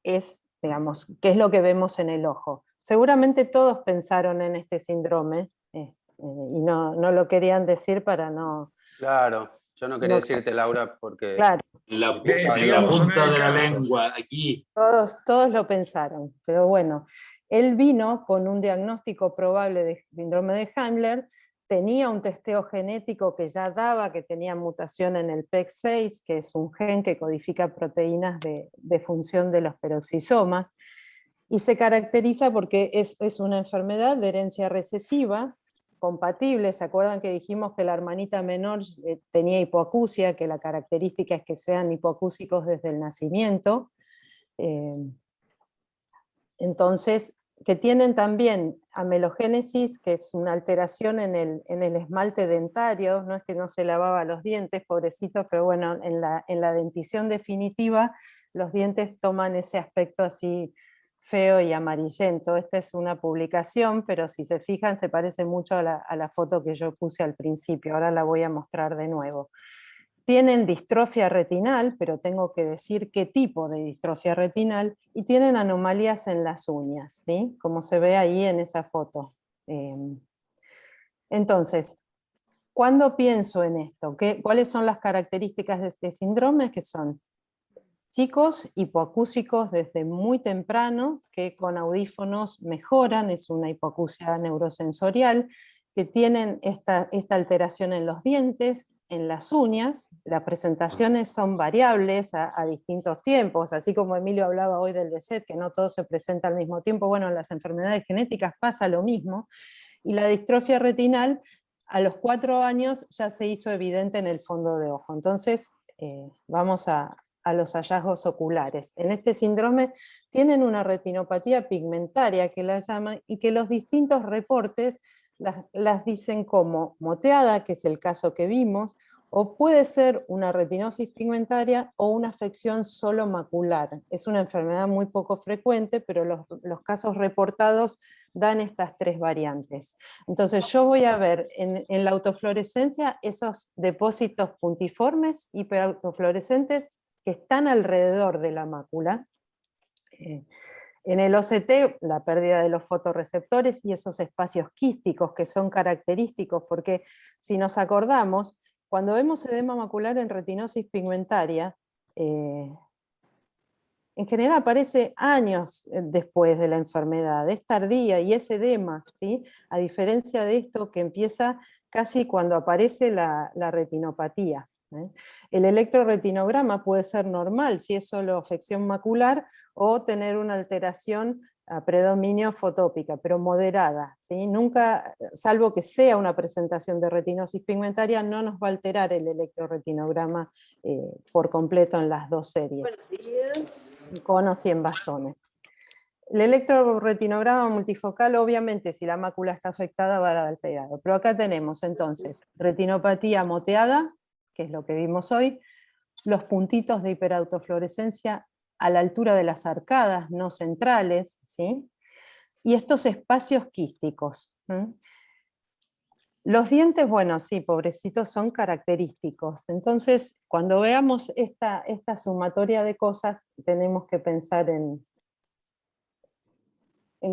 Speaker 1: es, digamos, qué es lo que vemos en el ojo. Seguramente todos pensaron en este síndrome y no lo querían decir para no...
Speaker 2: Claro, yo no quería decirte, Laura, porque...
Speaker 1: Claro.
Speaker 9: En la punta de la lengua, aquí.
Speaker 1: Todos lo pensaron, pero bueno, él vino con un diagnóstico probable de síndrome de Hamler, tenía un testeo genético que ya daba que tenía mutación en el PEC6, que es un gen que codifica proteínas de función de los peroxisomas, y se caracteriza porque es una enfermedad de herencia recesiva, compatible. ¿Se acuerdan que dijimos que la hermanita menor tenía hipoacusia, que la característica es que sean hipoacúsicos desde el nacimiento? Entonces, que tienen también amelogénesis, que es una alteración en el esmalte dentario, no es que no se lavaba los dientes, pobrecitos, pero bueno, en la dentición definitiva los dientes toman ese aspecto así feo y amarillento. Esta es una publicación, pero si se fijan se parece mucho a la foto que yo puse al principio, ahora la voy a mostrar de nuevo. Tienen distrofia retinal, pero tengo que decir qué tipo de distrofia retinal, y tienen anomalías en las uñas, ¿sí? Como se ve ahí en esa foto. Entonces, ¿cuándo pienso en esto? ¿Cuáles son las características de este síndrome? Que son chicos hipoacúsicos desde muy temprano, que con audífonos mejoran, es una hipoacusia neurosensorial, que tienen esta alteración en los dientes, en las uñas. Las presentaciones son variables a distintos tiempos, así como Emilio hablaba hoy del BSET, que no todo se presenta al mismo tiempo. Bueno, en las enfermedades genéticas pasa lo mismo, y la distrofia retinal a los 4 años ya se hizo evidente en el fondo de ojo. Entonces, vamos a los hallazgos oculares. En este síndrome tienen una retinopatía pigmentaria que la llaman, y que los distintos reportes las dicen como moteada, que es el caso que vimos, o puede ser una retinosis pigmentaria o una afección solo macular. Es una enfermedad muy poco frecuente, pero los casos reportados dan estas 3 variantes. Entonces yo voy a ver en la autofluorescencia esos depósitos puntiformes hiperautofluorescentes que están alrededor de la mácula. En el OCT, la pérdida de los fotorreceptores y esos espacios quísticos que son característicos, porque si nos acordamos, cuando vemos edema macular en retinosis pigmentaria, en general aparece años después de la enfermedad, es tardía y es edema, ¿sí? A diferencia de esto que empieza casi cuando aparece la retinopatía. El electroretinograma puede ser normal si es solo afección macular o tener una alteración a predominio fotópica, pero moderada, ¿sí? Nunca, salvo que sea una presentación de retinosis pigmentaria, no nos va a alterar el electroretinograma por completo en las dos series.
Speaker 7: Buenos días.
Speaker 1: En conos y en bastones. El electroretinograma multifocal, obviamente, si la mácula está afectada, va a dar alterado. Pero acá tenemos entonces retinopatía moteada, que es lo que vimos hoy, los puntitos de hiperautofluorescencia a la altura de las arcadas, no centrales, ¿sí? Y estos espacios quísticos. Los dientes, bueno, sí, pobrecitos, son característicos. Entonces, cuando veamos esta sumatoria de cosas, tenemos que pensar en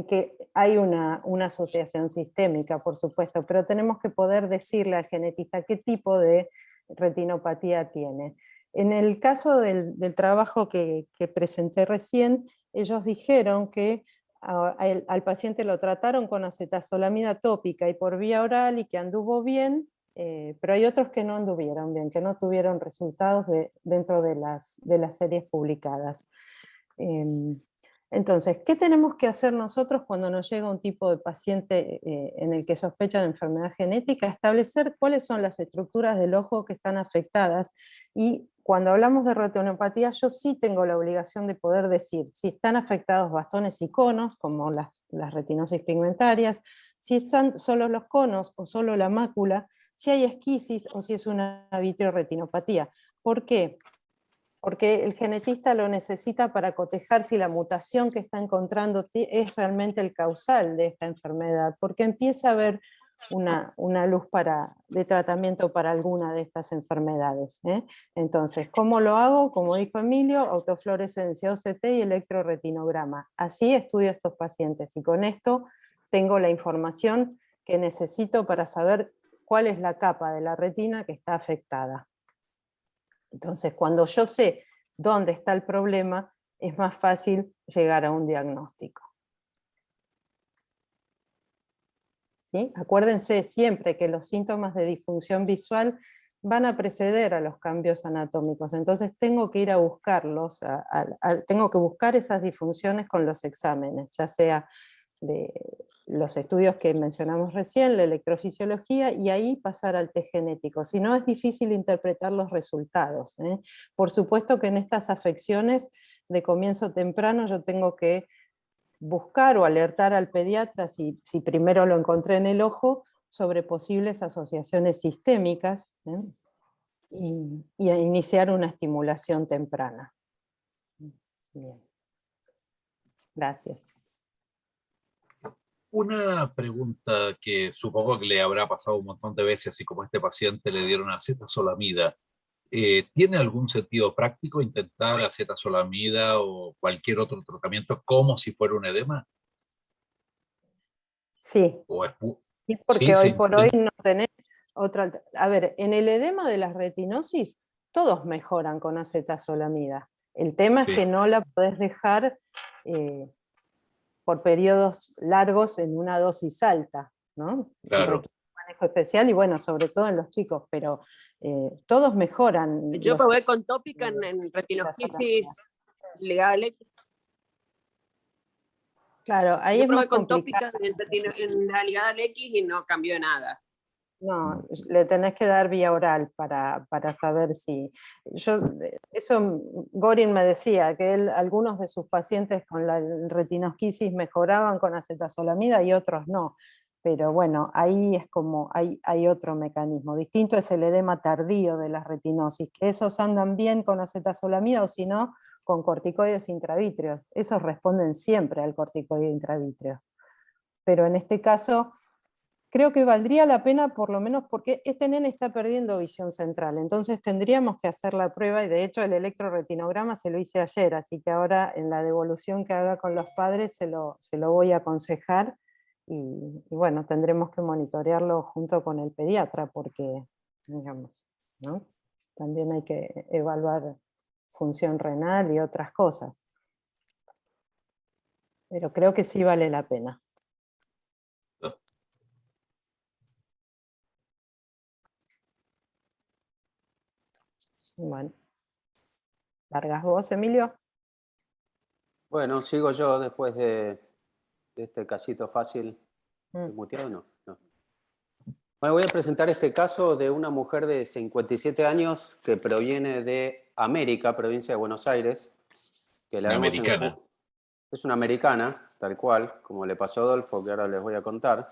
Speaker 1: que hay una asociación sistémica, por supuesto, pero tenemos que poder decirle al genetista qué tipo de retinopatía tiene. En el caso del trabajo que presenté recién, ellos dijeron que al paciente lo trataron con acetazolamida tópica y por vía oral y que anduvo bien, pero hay otros que no anduvieron bien, que no tuvieron resultados dentro de las series publicadas. Entonces, ¿qué tenemos que hacer nosotros cuando nos llega un tipo de paciente en el que sospechan enfermedad genética? Establecer cuáles son las estructuras del ojo que están afectadas, y cuando hablamos de retinopatía yo sí tengo la obligación de poder decir si están afectados bastones y conos, como las retinosis pigmentarias, si son solo los conos o solo la mácula, si hay esquisis o si es una vitreoretinopatía. ¿Por qué? Porque el genetista lo necesita para cotejar si la mutación que está encontrando es realmente el causal de esta enfermedad, porque empieza a haber una luz de tratamiento para alguna de estas enfermedades. Entonces, ¿cómo lo hago? Como dijo Emilio, autofluorescencia, OCT y electroretinograma. Así estudio estos pacientes y con esto tengo la información que necesito para saber cuál es la capa de la retina que está afectada. Entonces, cuando yo sé dónde está el problema, es más fácil llegar a un diagnóstico. ¿Sí? Acuérdense siempre que los síntomas de disfunción visual van a preceder a los cambios anatómicos, entonces tengo que ir a buscarlos, tengo que buscar esas disfunciones con los exámenes, ya sea de los estudios que mencionamos recién, la electrofisiología, y ahí pasar al test genético. Si no, es difícil interpretar los resultados. Por supuesto que en estas afecciones de comienzo temprano yo tengo que buscar o alertar al pediatra, si primero lo encontré en el ojo, sobre posibles asociaciones sistémicas, y a iniciar una estimulación temprana. Bien. Gracias.
Speaker 9: Una pregunta que supongo que le habrá pasado un montón de veces, así como a este paciente le dieron acetazolamida. ¿Tiene algún sentido práctico intentar acetazolamida o cualquier otro tratamiento como si fuera un edema?
Speaker 1: Sí, sí, porque hoy por hoy no tenés otra. A ver, en el edema de las retinosis, todos mejoran con acetazolamida. El tema es que no la podés dejar por periodos largos en una dosis alta, ¿no?
Speaker 9: Claro.
Speaker 1: Requiere un manejo especial y bueno, sobre todo en los chicos, pero todos mejoran.
Speaker 7: Yo probé con tópica en retinosis ligada X.
Speaker 1: Claro, ahí es más complicado.
Speaker 7: Yo probé con tópica en la ligada X y no cambió nada.
Speaker 1: No, le tenés que dar vía oral para saber si... Eso Gorin me decía, que algunos de sus pacientes con la retinosquisis mejoraban con acetazolamida y otros no. Pero bueno, ahí es como, hay otro mecanismo. Distinto es el edema tardío de las retinosis, que esos andan bien con acetazolamida o si no, con corticoides intravítreos. Esos responden siempre al corticoide intravítreo. Pero en este caso... creo que valdría la pena por lo menos porque este nene está perdiendo visión central, entonces tendríamos que hacer la prueba y de hecho el electroretinograma se lo hice ayer, así que ahora en la devolución que haga con los padres se lo voy a aconsejar y bueno, tendremos que monitorearlo junto con el pediatra porque, digamos, ¿no? También hay que evaluar función renal y otras cosas. Pero creo que sí vale la pena. Bueno. ¿Largas vos, Emilio?
Speaker 2: Bueno, sigo yo después de este casito fácil. ¿Estoy muteado? No. Bueno, voy a presentar este caso de una mujer de 57 años que proviene de América, provincia de Buenos Aires. Que la vemos
Speaker 9: Americana.
Speaker 2: es una americana, tal cual, como le pasó a Adolfo, que ahora les voy a contar.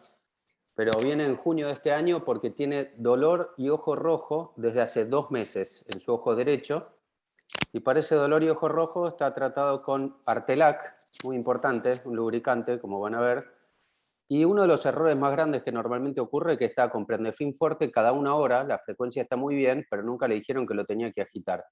Speaker 2: Pero viene en junio de este año porque tiene dolor y ojo rojo desde hace 2 meses en su ojo derecho. Y para ese dolor y ojo rojo está tratado con Artelac, muy importante, un lubricante, como van a ver. Y uno de los errores más grandes que normalmente ocurre es que está con Prendeflin fuerte cada 1 hora, la frecuencia está muy bien, pero nunca le dijeron que lo tenía que agitar.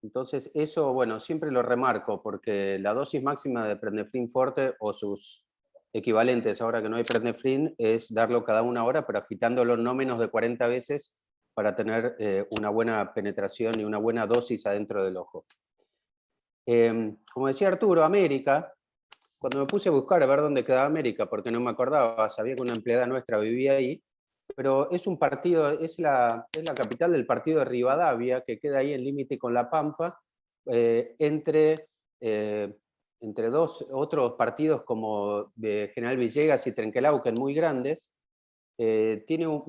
Speaker 2: Entonces eso, bueno, siempre lo remarco porque la dosis máxima de Prendeflin fuerte o sus equivalentes, ahora que no hay Prendeflin, es darlo cada 1 hora, pero agitándolo no menos de 40 veces para tener una buena penetración y una buena dosis adentro del ojo. Como decía Arturo, América, cuando me puse a buscar a ver dónde quedaba América, porque no me acordaba, sabía que una empleada nuestra vivía ahí, pero es un partido, es la capital del partido de Rivadavia, que queda ahí en límite con La Pampa, entre 2 otros partidos como General Villegas y Trenquelauquen muy grandes. Tiene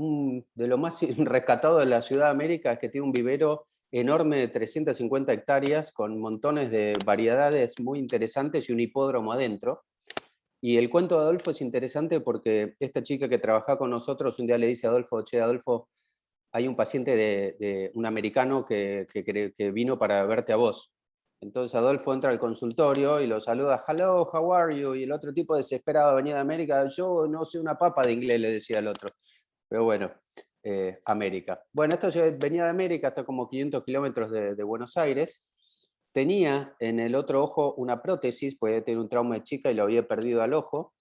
Speaker 2: de lo más rescatado de la Ciudad de América es que tiene un vivero enorme de 350 hectáreas con montones de variedades muy interesantes y un hipódromo adentro. Y el cuento de Adolfo es interesante porque esta chica que trabaja con nosotros un día le dice a Adolfo, che, Adolfo, hay un paciente de un americano que vino para verte a vos. Entonces Adolfo entra al consultorio y lo saluda, hello, how are you? Y el otro tipo desesperado venía de América, yo no sé una papa de inglés, le decía el otro. Pero bueno, América. Bueno, esto venía de América, está como 500 kilómetros de Buenos Aires. Tenía en el otro ojo una prótesis, podía tener un trauma de chica y lo había perdido al ojo.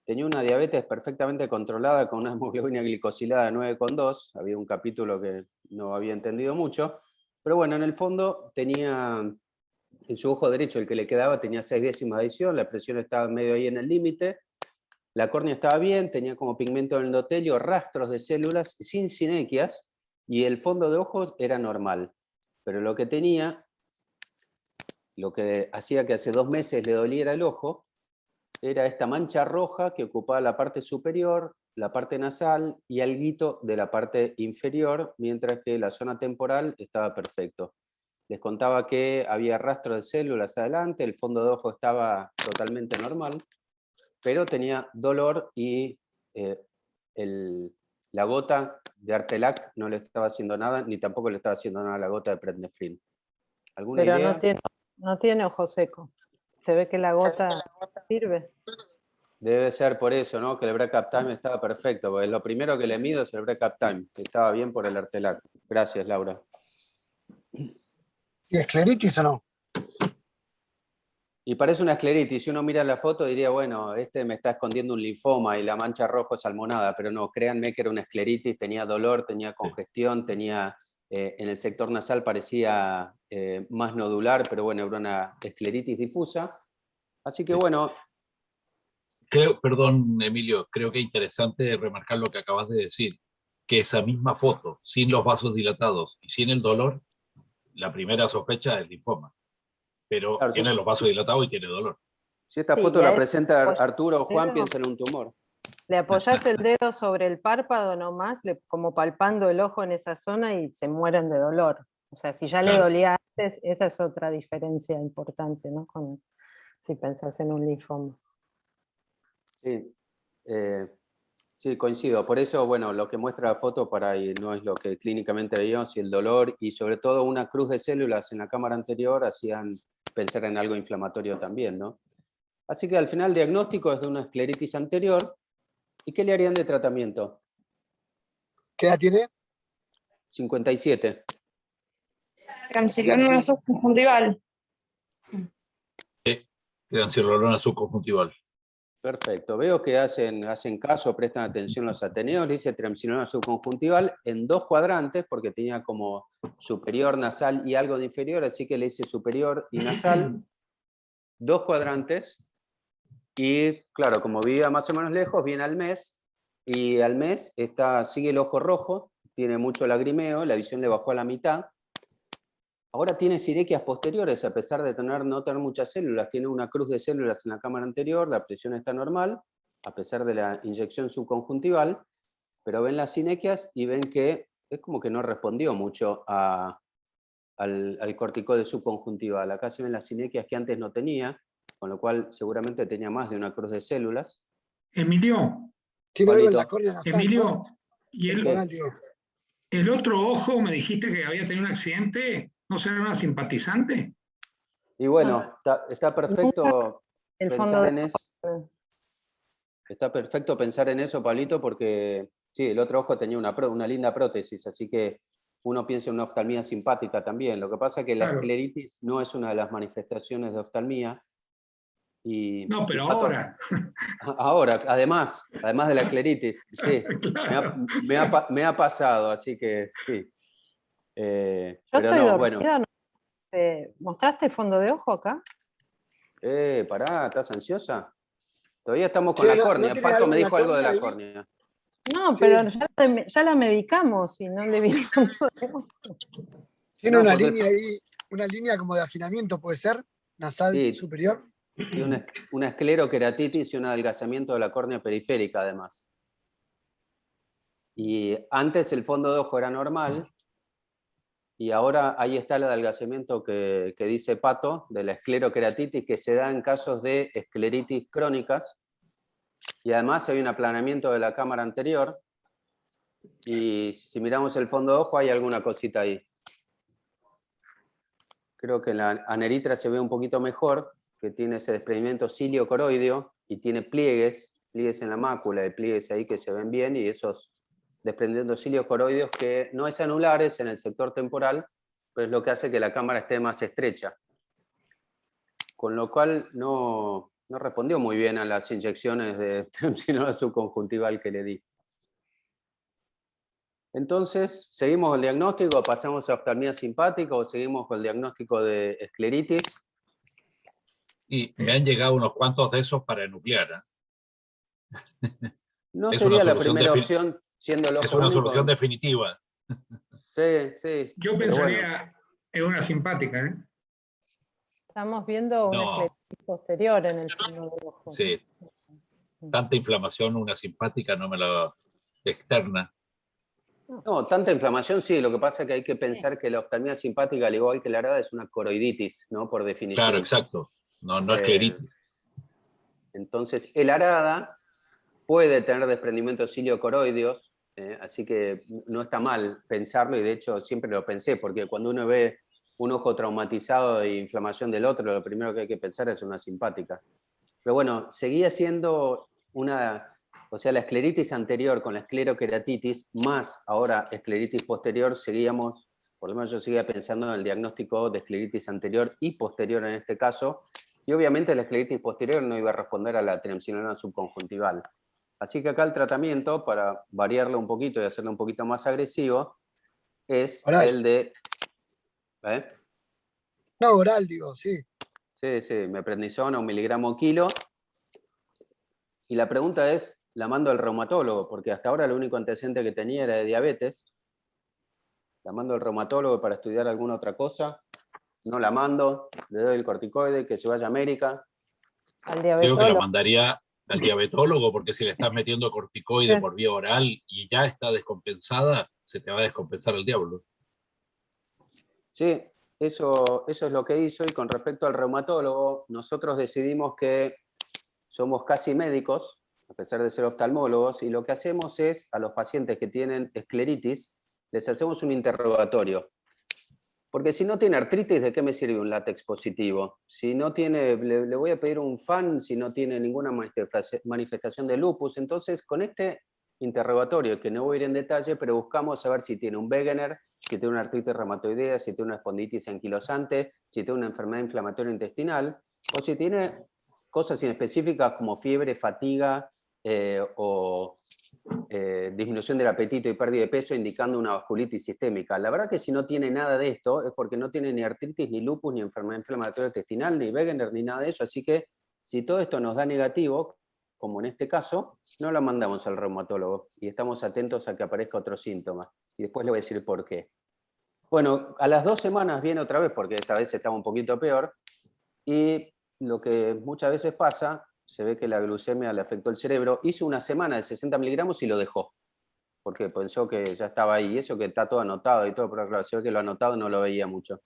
Speaker 2: Tenía una diabetes perfectamente controlada con una hemoglobina glicosilada de 9,2. Había un capítulo que no había entendido mucho. Pero bueno, en el fondo tenía, en su ojo derecho, el que le quedaba, tenía 6 décimas de adición, la presión estaba medio ahí en el límite. La córnea estaba bien, tenía como pigmento en el endotelio, rastros de células sin sinequias y el fondo de ojos era normal. Pero lo que tenía, lo que hacía que hace 2 meses le doliera el ojo, era esta mancha roja que ocupaba la parte superior, la parte nasal y alguito de la parte inferior, mientras que la zona temporal estaba perfecto. Les contaba que había rastro de células adelante, el fondo de ojo estaba totalmente normal, pero tenía dolor y la gota de Artelac no le estaba haciendo nada, ni tampoco le estaba haciendo nada a la gota de Prendeflin. ¿Alguna
Speaker 1: Pero
Speaker 2: idea?
Speaker 1: no tiene ojo seco. Se ve que la gota sirve.
Speaker 2: Debe ser por eso, ¿no? Que el break-up time estaba perfecto, porque lo primero que le mido es el break-up time. Estaba bien por el Artelac. Gracias, Laura.
Speaker 6: ¿Y escleritis o no?
Speaker 2: Y parece una escleritis. Si uno mira la foto diría, bueno, este me está escondiendo un linfoma y la mancha roja es salmonada, pero no, créanme que era una escleritis, tenía dolor, tenía congestión, tenía en el sector nasal parecía más nodular, pero bueno, era una escleritis difusa. Así que bueno.
Speaker 9: Perdón, Emilio, creo que es interesante remarcar lo que acabas de decir, que esa misma foto, sin los vasos dilatados y sin el dolor, la primera sospecha es linfoma, pero
Speaker 2: Claro,
Speaker 9: tiene los vasos dilatados y tiene dolor.
Speaker 2: Si esta foto la presenta Arturo o Juan, piensa en un tumor.
Speaker 1: Le apoyás el dedo sobre el párpado nomás, como palpando el ojo en esa zona y se mueren de dolor. O sea, si ya le dolía antes, esa es otra diferencia importante, ¿no? Si pensás en un linfoma.
Speaker 2: Sí, sí, coincido. Por eso, bueno, lo que muestra la foto para ahí no es lo que clínicamente veíamos, y el dolor, y sobre todo una cruz de células en la cámara anterior hacían pensar en algo inflamatorio también, ¿no? Así que al final el diagnóstico es de una escleritis anterior. ¿Y qué le harían de tratamiento?
Speaker 6: ¿Qué edad tiene?
Speaker 2: 57.
Speaker 13: Triamcinolona subconjuntival.
Speaker 9: Triamcinolona subconjuntival.
Speaker 2: Perfecto. Veo que hacen caso, prestan atención los ateneos. Le dice triamcinolona subconjuntival en 2 cuadrantes, porque tenía como superior, nasal y algo de inferior, así que le dice superior y nasal. 2 cuadrantes. Y claro, como vivía más o menos lejos, viene al mes, y al mes sigue el ojo rojo, tiene mucho lagrimeo, la visión le bajó a la mitad. Ahora tiene sinequias posteriores, a pesar de no tener muchas células, tiene una cruz de células en la cámara anterior, la presión está normal, a pesar de la inyección subconjuntival, pero ven las sinequias y ven que es como que no respondió mucho al corticoide subconjuntival. Acá se ven las sinequias que antes no tenía, con lo cual seguramente tenía más de una cruz de células.
Speaker 12: Emilio,
Speaker 6: Tiene algo en la
Speaker 2: Juanito.
Speaker 6: córnea nasal,
Speaker 12: Emilio,
Speaker 6: ¿no?
Speaker 12: y
Speaker 6: Temporal, digo.
Speaker 12: el otro ojo me dijiste que había tenido un accidente, ¿no será una simpatizante?
Speaker 2: Y bueno, está perfecto
Speaker 1: El fondo
Speaker 2: pensar
Speaker 1: de
Speaker 2: en eso. Está perfecto pensar en eso, Pablito, porque sí, el otro ojo tenía una linda prótesis, así que uno piensa en una oftalmía simpática también. Lo que pasa es que la
Speaker 12: Claro.
Speaker 2: escleritis no es una de las manifestaciones de oftalmía.
Speaker 12: No, pero ahora.
Speaker 2: Ahora, además de la escleritis, sí,
Speaker 12: Claro.
Speaker 2: me ha pasado, así que sí.
Speaker 1: Yo
Speaker 2: Pero
Speaker 1: estoy
Speaker 2: no, bueno.
Speaker 1: dormida. ¿Mostraste el fondo de ojo acá?
Speaker 2: Pará, ¿estás ansiosa? Todavía estamos con
Speaker 6: Sí,
Speaker 2: la
Speaker 6: ¿no
Speaker 2: córnea.
Speaker 6: tiene
Speaker 2: Pato
Speaker 6: algo
Speaker 2: me
Speaker 6: en la
Speaker 2: dijo algo de
Speaker 6: córnea
Speaker 2: la
Speaker 6: ahí?
Speaker 2: córnea.
Speaker 1: No,
Speaker 6: Sí.
Speaker 1: pero ya la medicamos y no le vi el fondo de ojo.
Speaker 6: Tiene
Speaker 2: No,
Speaker 6: una
Speaker 2: porque
Speaker 6: línea ahí, una línea como de afinamiento, ¿puede ser? Nasal
Speaker 2: sí,
Speaker 6: superior.
Speaker 2: tiene una escleroqueratitis y un adelgazamiento de la córnea periférica, además. Y antes el fondo de ojo era normal, y ahora ahí está el adelgazamiento que dice Pato, de la escleroqueratitis, que se da en casos de escleritis crónicas, y además hay un aplanamiento de la cámara anterior, y si miramos el fondo de ojo hay alguna cosita ahí. Creo que en la aneritra se ve un poquito mejor, que tiene ese desprendimiento ciliocoroideo y tiene pliegues en la mácula, y pliegues ahí que se ven bien, y esos desprendimientos ciliocoroideos que no es anulares en el sector temporal, pero es lo que hace que la cámara esté más estrecha. Con lo cual no respondió muy bien a las inyecciones de triamcinolona subconjuntival que le di. Entonces, ¿seguimos con el diagnóstico? ¿Pasamos a oftalmía simpática o seguimos con el diagnóstico de escleritis?
Speaker 9: Y me han llegado unos cuantos de esos para enuclear.
Speaker 2: No
Speaker 9: Es
Speaker 2: sería
Speaker 9: una
Speaker 2: la
Speaker 9: solución
Speaker 2: primera opción, siendo el
Speaker 9: es
Speaker 2: ojo
Speaker 9: una
Speaker 2: único.
Speaker 9: solución definitiva.
Speaker 2: Sí,
Speaker 12: Yo
Speaker 2: pero bueno.
Speaker 12: pensaría en una simpática, ¿eh?
Speaker 1: Estamos viendo una
Speaker 9: No,
Speaker 1: esclerosis posterior en el fondo del ojo.
Speaker 9: sí. Tanta inflamación, una simpática no me la externa.
Speaker 2: No, tanta inflamación sí, lo que pasa es que hay que pensar que la oftalmía simpática, al igual que la arada, es una coroiditis, ¿no? Por definición.
Speaker 9: Claro, exacto. No escleritis.
Speaker 2: Entonces, el arada puede tener desprendimientos ciliocoroideos, así que no está mal pensarlo, y de hecho siempre lo pensé, porque cuando uno ve un ojo traumatizado de inflamación del otro, lo primero que hay que pensar es una simpática. Pero bueno, seguía siendo o sea, la escleritis anterior con la escleroqueratitis, más ahora escleritis posterior, seguíamos, por lo menos yo seguía pensando en el diagnóstico de escleritis anterior y posterior en este caso, y obviamente la escleritis posterior no iba a responder a la triamcinolona subconjuntival. Así que acá el tratamiento, para variarlo un poquito y hacerlo un poquito más agresivo, es
Speaker 6: Oral.
Speaker 2: el de...
Speaker 6: No, oral, digo, sí.
Speaker 2: Sí, meprednisona, 1 miligramo kilo. Y la pregunta es, ¿la mando al reumatólogo? Porque hasta ahora el único antecedente que tenía era de diabetes. ¿La mando al reumatólogo para estudiar alguna otra cosa? No la mando, le doy el corticoide, que se vaya a América.
Speaker 1: Al
Speaker 9: Creo que la
Speaker 1: diabetólogo.
Speaker 9: mandaría al diabetólogo, porque si le estás metiendo corticoide por vía oral y ya está descompensada, se te va a descompensar el diablo.
Speaker 2: Sí, eso es lo que hizo. Y con respecto al reumatólogo, nosotros decidimos que somos casi médicos, a pesar de ser oftalmólogos, y lo que hacemos es, a los pacientes que tienen escleritis, les hacemos un interrogatorio. Porque si no tiene artritis, ¿de qué me sirve un látex positivo? Si no tiene, le voy a pedir un FAN si no tiene ninguna manifestación de lupus. Entonces, con este interrogatorio, que no voy a ir en detalle, pero buscamos saber si tiene un Wegener, si tiene una artritis reumatoidea, si tiene una espondilitis anquilosante, si tiene una enfermedad inflamatoria intestinal, o si tiene cosas inespecíficas como fiebre, fatiga o disminución del apetito y pérdida de peso, indicando una vasculitis sistémica. La verdad que si no tiene nada de esto es porque no tiene ni artritis, ni lupus, ni enfermedad inflamatoria intestinal, ni Wegener, ni nada de eso, así que Si todo esto nos da negativo, como en este caso, no lo mandamos al reumatólogo y estamos atentos a que aparezca otro síntoma. Y después le voy a decir por qué. Bueno, a las 2 semanas viene otra vez, porque esta vez estaba un poquito peor, y lo que muchas veces pasa, se ve que la glucemia le afectó el cerebro, hizo una semana de 60 miligramos y lo dejó, porque pensó que ya estaba ahí, y eso que está todo anotado y todo, pero claro, se ve que lo anotado no lo veía mucho.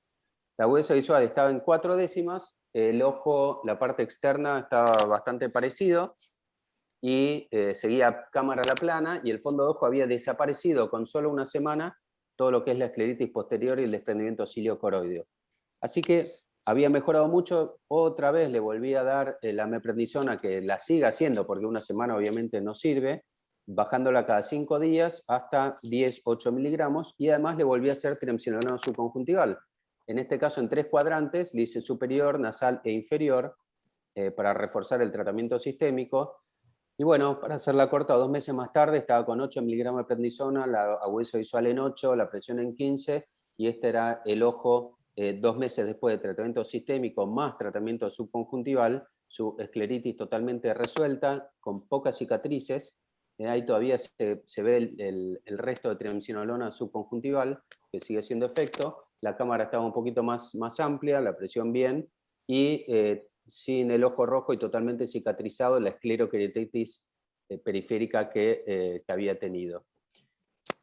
Speaker 2: La agudeza visual estaba en 4 décimas, el ojo, la parte externa estaba bastante parecido, y seguía cámara a la plana, y el fondo de ojo había desaparecido con solo una semana todo lo que es la escleritis posterior y el desprendimiento ciliocoroideo. Así que había mejorado mucho. Otra vez le volví a dar la meprednisona, que la siga haciendo, porque una semana obviamente no sirve, bajándola cada 5 días hasta 10-8 miligramos, y además le volví a hacer triamcinolona subconjuntival. En este caso en 3 cuadrantes, le hice superior, nasal e inferior, para reforzar el tratamiento sistémico. Y bueno, para hacerla corta, 2 meses más tarde estaba con 8 miligramos de prednisona, la agudeza visual en 8, la presión en 15, y este era el ojo 2 meses después de tratamiento sistémico más tratamiento subconjuntival, su escleritis totalmente resuelta, con pocas cicatrices. Ahí todavía se ve el resto de triamcinolona subconjuntival, que sigue siendo efecto. La cámara estaba un poquito más amplia, la presión bien, y sin el ojo rojo y totalmente cicatrizado la escleroqueratitis periférica que había tenido.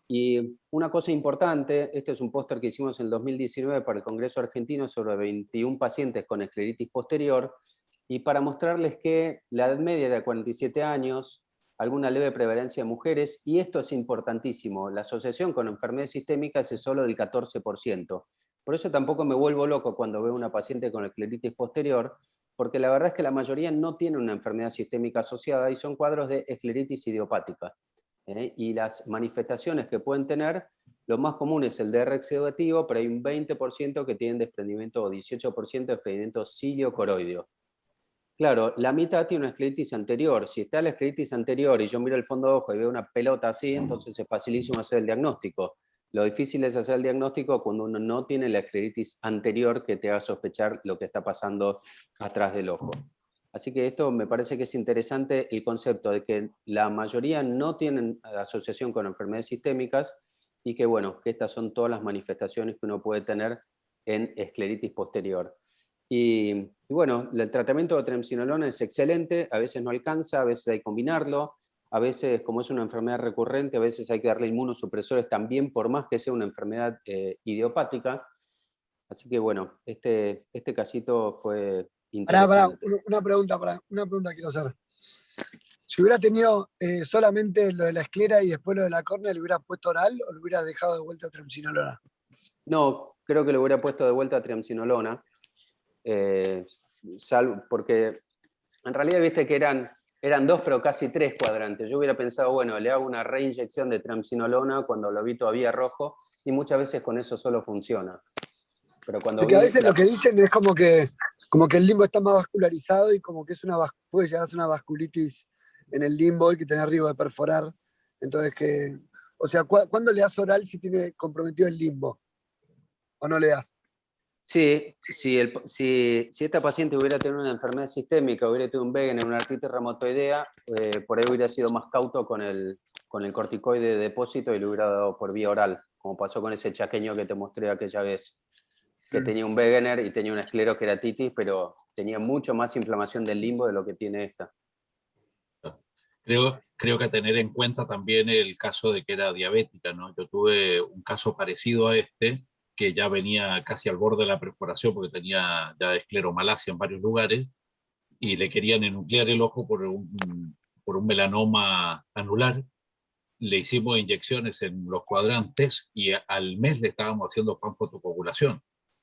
Speaker 2: Y una cosa importante, este es un póster que hicimos en el 2019 para el Congreso Argentino sobre 21 pacientes con escleritis posterior, y para mostrarles que la edad media era 47 años, alguna leve prevalencia de mujeres, y esto es importantísimo, la asociación con enfermedades sistémicas es solo del 14%. Por eso tampoco me vuelvo loco cuando veo una paciente con escleritis posterior, porque la verdad es que la mayoría no tiene una enfermedad sistémica asociada y son cuadros de escleritis idiopática. Y las manifestaciones que pueden tener, lo más común es el DR oxidativo, pero hay un 20% que tienen desprendimiento, o 18% de desprendimiento ciliocoroideo. Claro, la mitad tiene una escleritis anterior. Si está la escleritis anterior y yo miro el fondo de ojo y veo una pelota así, entonces es facilísimo hacer el diagnóstico. Lo difícil es hacer el diagnóstico cuando uno no tiene la escleritis anterior que te haga sospechar lo que está pasando atrás del ojo. Así que esto me parece que es interesante, el concepto de que la mayoría no tienen asociación con enfermedades sistémicas, y que bueno, que estas son todas las manifestaciones que uno puede tener en escleritis posterior. Y bueno, el tratamiento de triamcinolona es excelente, a veces no alcanza, a veces hay que combinarlo, a veces, como es una enfermedad recurrente, a veces hay que darle inmunosupresores también, por más que sea una enfermedad idiopática. Así que bueno, este casito fue interesante.
Speaker 6: Una pregunta quiero hacer. Si hubiera tenido solamente lo de la esclera y después lo de la córnea, ¿le hubieras puesto oral o le hubieras dejado de vuelta triamcinolona?
Speaker 2: No, creo que le hubiera puesto de vuelta triamcinolona, porque en realidad viste que eran 2, pero casi 3 cuadrantes. Yo hubiera pensado, bueno, le hago una reinyección de triamcinolona cuando lo vi todavía rojo, y muchas veces con eso solo funciona. Pero cuando
Speaker 6: porque a veces lo que dicen es como que el limbo está más vascularizado y como que puede llegar a ser una vasculitis en el limbo y que tener riesgo de perforar. Entonces, o sea, ¿cuándo le das oral si tiene comprometido el limbo? ¿O no le das?
Speaker 2: Sí, si esta paciente hubiera tenido una enfermedad sistémica, hubiera tenido un Wegener, una artritis reumatoidea, por ahí hubiera sido más cauto con el corticoide de depósito y le hubiera dado por vía oral, como pasó con ese chaqueño que te mostré aquella vez, que tenía un Wegener y tenía una escleroqueratitis, pero tenía mucho más inflamación del limbo de lo que tiene esta.
Speaker 9: Creo que a tener en cuenta también el caso de que era diabética, ¿no? Yo tuve un caso parecido a este, que ya venía casi al borde de la perforación porque tenía ya escleromalacia en varios lugares, y le querían enuclear el ojo por un melanoma anular. Le hicimos inyecciones en los cuadrantes y al mes le estábamos haciendo panfotocoagulación,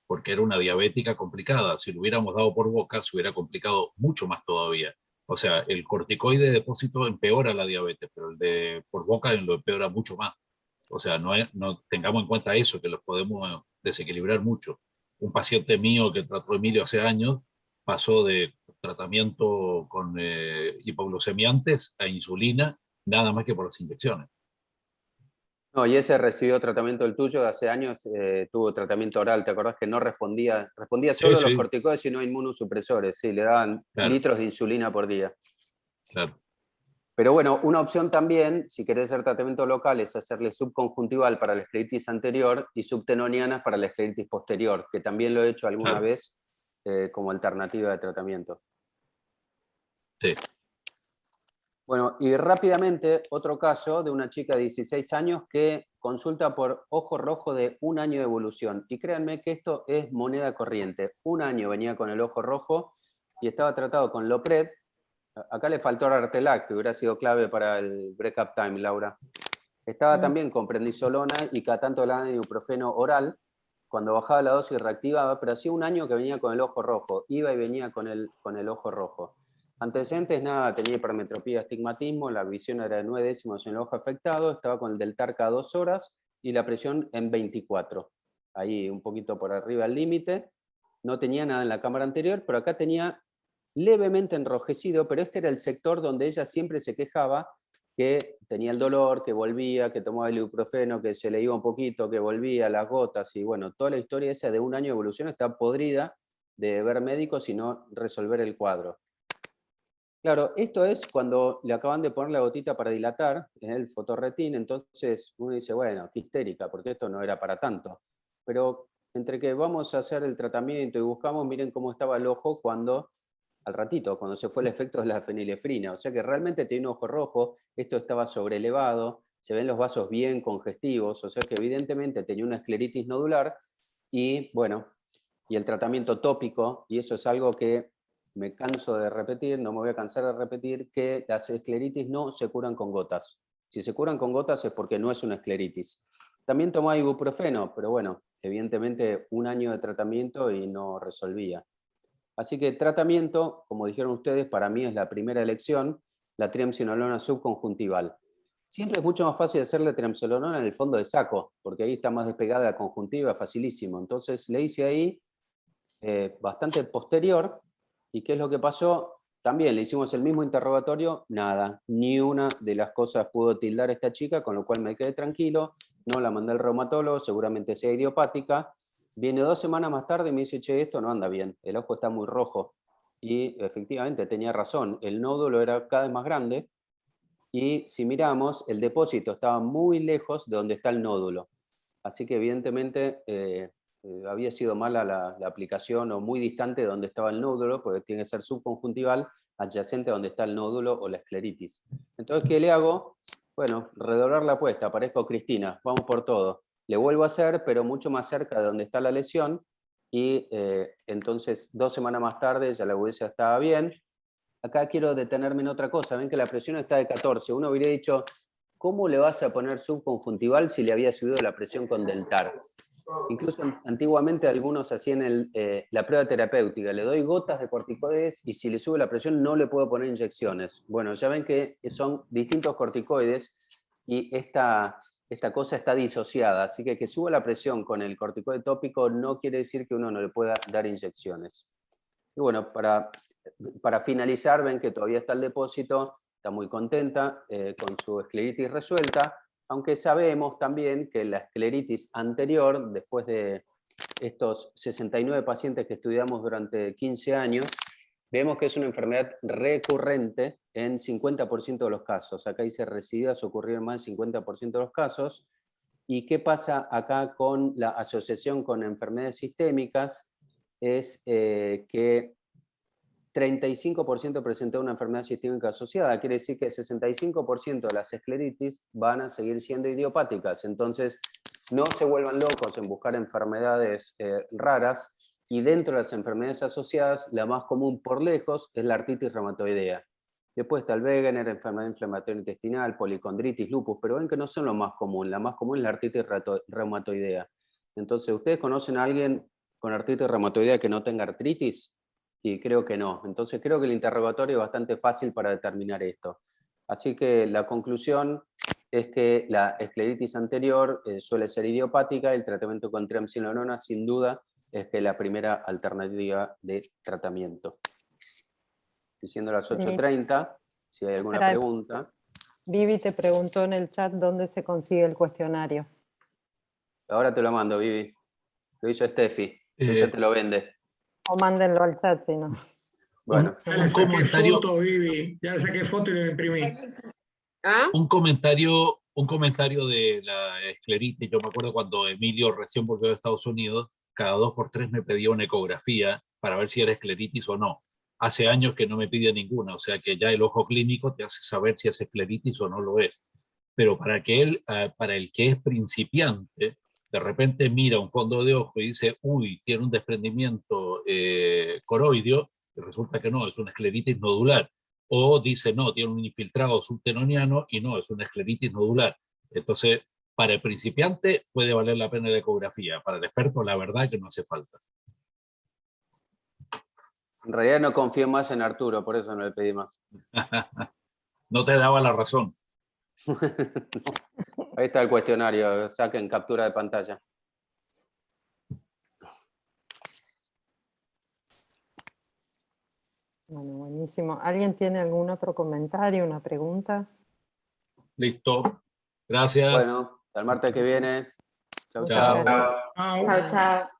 Speaker 9: porque era una diabética complicada. Si lo hubiéramos dado por boca, se hubiera complicado mucho más todavía. O sea, el corticoide de depósito empeora la diabetes, pero el de por boca lo empeora mucho más. O sea, no tengamos en cuenta eso, que los podemos desequilibrar mucho. Un paciente mío que trató Emilio hace años pasó de tratamiento con hipoglucemiantes a insulina, nada más que por las inyecciones.
Speaker 2: No, y ese recibió tratamiento el tuyo de hace años, tuvo tratamiento oral, ¿te acordás que no respondía solo a los corticoides y no inmunosupresores? Sí, le daban litros de insulina por día.
Speaker 9: Claro.
Speaker 2: Pero bueno, una opción también, si querés hacer tratamiento local, es hacerle subconjuntival para la escleritis anterior y subtenonianas para la escleritis posterior, que también lo he hecho alguna vez como alternativa de tratamiento.
Speaker 9: Sí.
Speaker 2: Bueno, y rápidamente, otro caso de una chica de 16 años que consulta por ojo rojo de 1 año de evolución. Y créanme que esto es moneda corriente. 1 año venía con el ojo rojo y estaba tratado con Lopred. Acá le faltó Artelac, que hubiera sido clave para el break-up time, Laura. Estaba también con prednisolona y cada tanto le daban ibuprofeno oral. Cuando bajaba la dosis reactivaba, pero hacía 1 año que venía con el ojo rojo. Iba y venía con el ojo rojo. Antecedentes, nada, tenía hipermetropía, astigmatismo, la visión era de 9 décimos en el ojo afectado, estaba con el deltar cada 2 horas y la presión en 24. Ahí un poquito por arriba del límite. No tenía nada en la cámara anterior, pero acá tenía levemente enrojecido, pero este era el sector donde ella siempre se quejaba que tenía el dolor, que volvía, que tomaba el ibuprofeno, que se le iba un poquito, que volvía, las gotas, y bueno, toda la historia esa de 1 año de evolución está podrida de ver médicos y no resolver el cuadro. Claro, esto es cuando le acaban de poner la gotita para dilatar, el fotorretín, entonces uno dice, bueno, qué histérica, porque esto no era para tanto. Pero entre que vamos a hacer el tratamiento y buscamos, miren cómo estaba el ojo cuando, al ratito, cuando se fue el efecto de la fenilefrina. O sea que realmente tiene un ojo rojo, esto estaba sobrelevado, se ven los vasos bien congestivos, o sea que evidentemente tenía una escleritis nodular y, bueno, y el tratamiento tópico, y eso es algo que me canso de repetir, no me voy a cansar de repetir, que las escleritis no se curan con gotas. Si se curan con gotas es porque no es una escleritis. También tomaba ibuprofeno, pero bueno, evidentemente 1 año de tratamiento y no resolvía. Así que tratamiento, como dijeron ustedes, para mí es la primera elección, la triamcinolona subconjuntival. Siempre es mucho más fácil hacerle triamcinolona en el fondo de saco, porque ahí está más despegada la conjuntiva, facilísimo. Entonces le hice ahí bastante posterior. ¿Y qué es lo que pasó? También le hicimos el mismo interrogatorio, nada, ni una de las cosas pudo tildar esta chica, con lo cual me quedé tranquilo, no la mandé al reumatólogo, seguramente sea idiopática. Viene 2 semanas más tarde y me dice, che, esto no anda bien, el ojo está muy rojo. Y efectivamente tenía razón, el nódulo era cada vez más grande y si miramos, el depósito estaba muy lejos de donde está el nódulo. Así que evidentemente había sido mala la aplicación o muy distante de donde estaba el nódulo, porque tiene que ser subconjuntival, adyacente a donde está el nódulo o la escleritis. Entonces, ¿qué le hago? Bueno, redoblar la apuesta, aparezco Cristina, vamos por todo. Le vuelvo a hacer, pero mucho más cerca de donde está la lesión, y entonces 2 semanas más tarde ya la UESA estaba bien. Acá quiero detenerme en otra cosa, ven que la presión está de 14, uno hubiera dicho, ¿cómo le vas a poner subconjuntival si le había subido la presión con deltar? Incluso antiguamente algunos hacían la prueba terapéutica, le doy gotas de corticoides y si le sube la presión no le puedo poner inyecciones. Bueno, ya ven que son distintos corticoides y esta cosa está disociada, así que suba la presión con el corticoide tópico no quiere decir que uno no le pueda dar inyecciones. Y bueno, para finalizar, ven que todavía está el depósito, está muy contenta con su escleritis resuelta, aunque sabemos también que la escleritis anterior, después de estos 69 pacientes que estudiamos durante 15 años, vemos que es una enfermedad recurrente en 50% de los casos. Acá dice residuos ocurrieron más del 50% de los casos. ¿Y qué pasa acá con la asociación con enfermedades sistémicas? Es que 35% presentó una enfermedad sistémica asociada, quiere decir que el 65% de las escleritis van a seguir siendo idiopáticas, entonces no se vuelvan locos en buscar enfermedades raras, y dentro de las enfermedades asociadas, la más común por lejos es la artritis reumatoidea. Después está el Wegener, enfermedad inflamatoria intestinal, policondritis, lupus, pero ven que no son lo más común, la más común es la artritis reumatoidea. Entonces, ¿ustedes conocen a alguien con artritis reumatoidea que no tenga artritis? Y creo que no. Entonces creo que el interrogatorio es bastante fácil para determinar esto. Así que la conclusión es que la escleritis anterior suele ser idiopática, el tratamiento con triamcinolona sin duda es que la primera alternativa de tratamiento. Diciendo las 8:30, si hay alguna pregunta.
Speaker 1: Vivi te preguntó en el chat dónde se consigue el cuestionario.
Speaker 2: Ahora te lo mando, Vivi. Lo hizo Steffi. Ella te lo vende.
Speaker 1: O mándenlo al chat, si no.
Speaker 2: Bueno.
Speaker 12: Ya le saqué foto, Vivi. Ya le saqué foto y lo imprimí.
Speaker 9: Un comentario de la escleritis. Yo me acuerdo cuando Emilio recién volvió de Estados Unidos, cada 2 por 3 me pedía una ecografía para ver si era escleritis o no. Hace años que no me pide ninguna, o sea que ya el ojo clínico te hace saber si es escleritis o no lo es. Pero para el que es principiante, de repente mira un fondo de ojo y dice, uy, tiene un desprendimiento coroideo, y resulta que no, es una escleritis nodular. O dice, no, tiene un infiltrado subtenoniano y no, es una escleritis nodular. Entonces, para el principiante puede valer la pena la ecografía. Para el experto, la verdad es que no hace falta.
Speaker 2: En realidad no confío más en Arturo, por eso no le pedí más.
Speaker 9: No te daba la razón.
Speaker 2: Ahí está el cuestionario, saquen captura de pantalla.
Speaker 1: Bueno, buenísimo. ¿Alguien tiene algún otro comentario, una pregunta?
Speaker 9: Listo. Gracias.
Speaker 2: Bueno, hasta el martes que viene. Chau,
Speaker 1: Muchas
Speaker 2: chau.
Speaker 1: gracias.
Speaker 3: Chao, chao.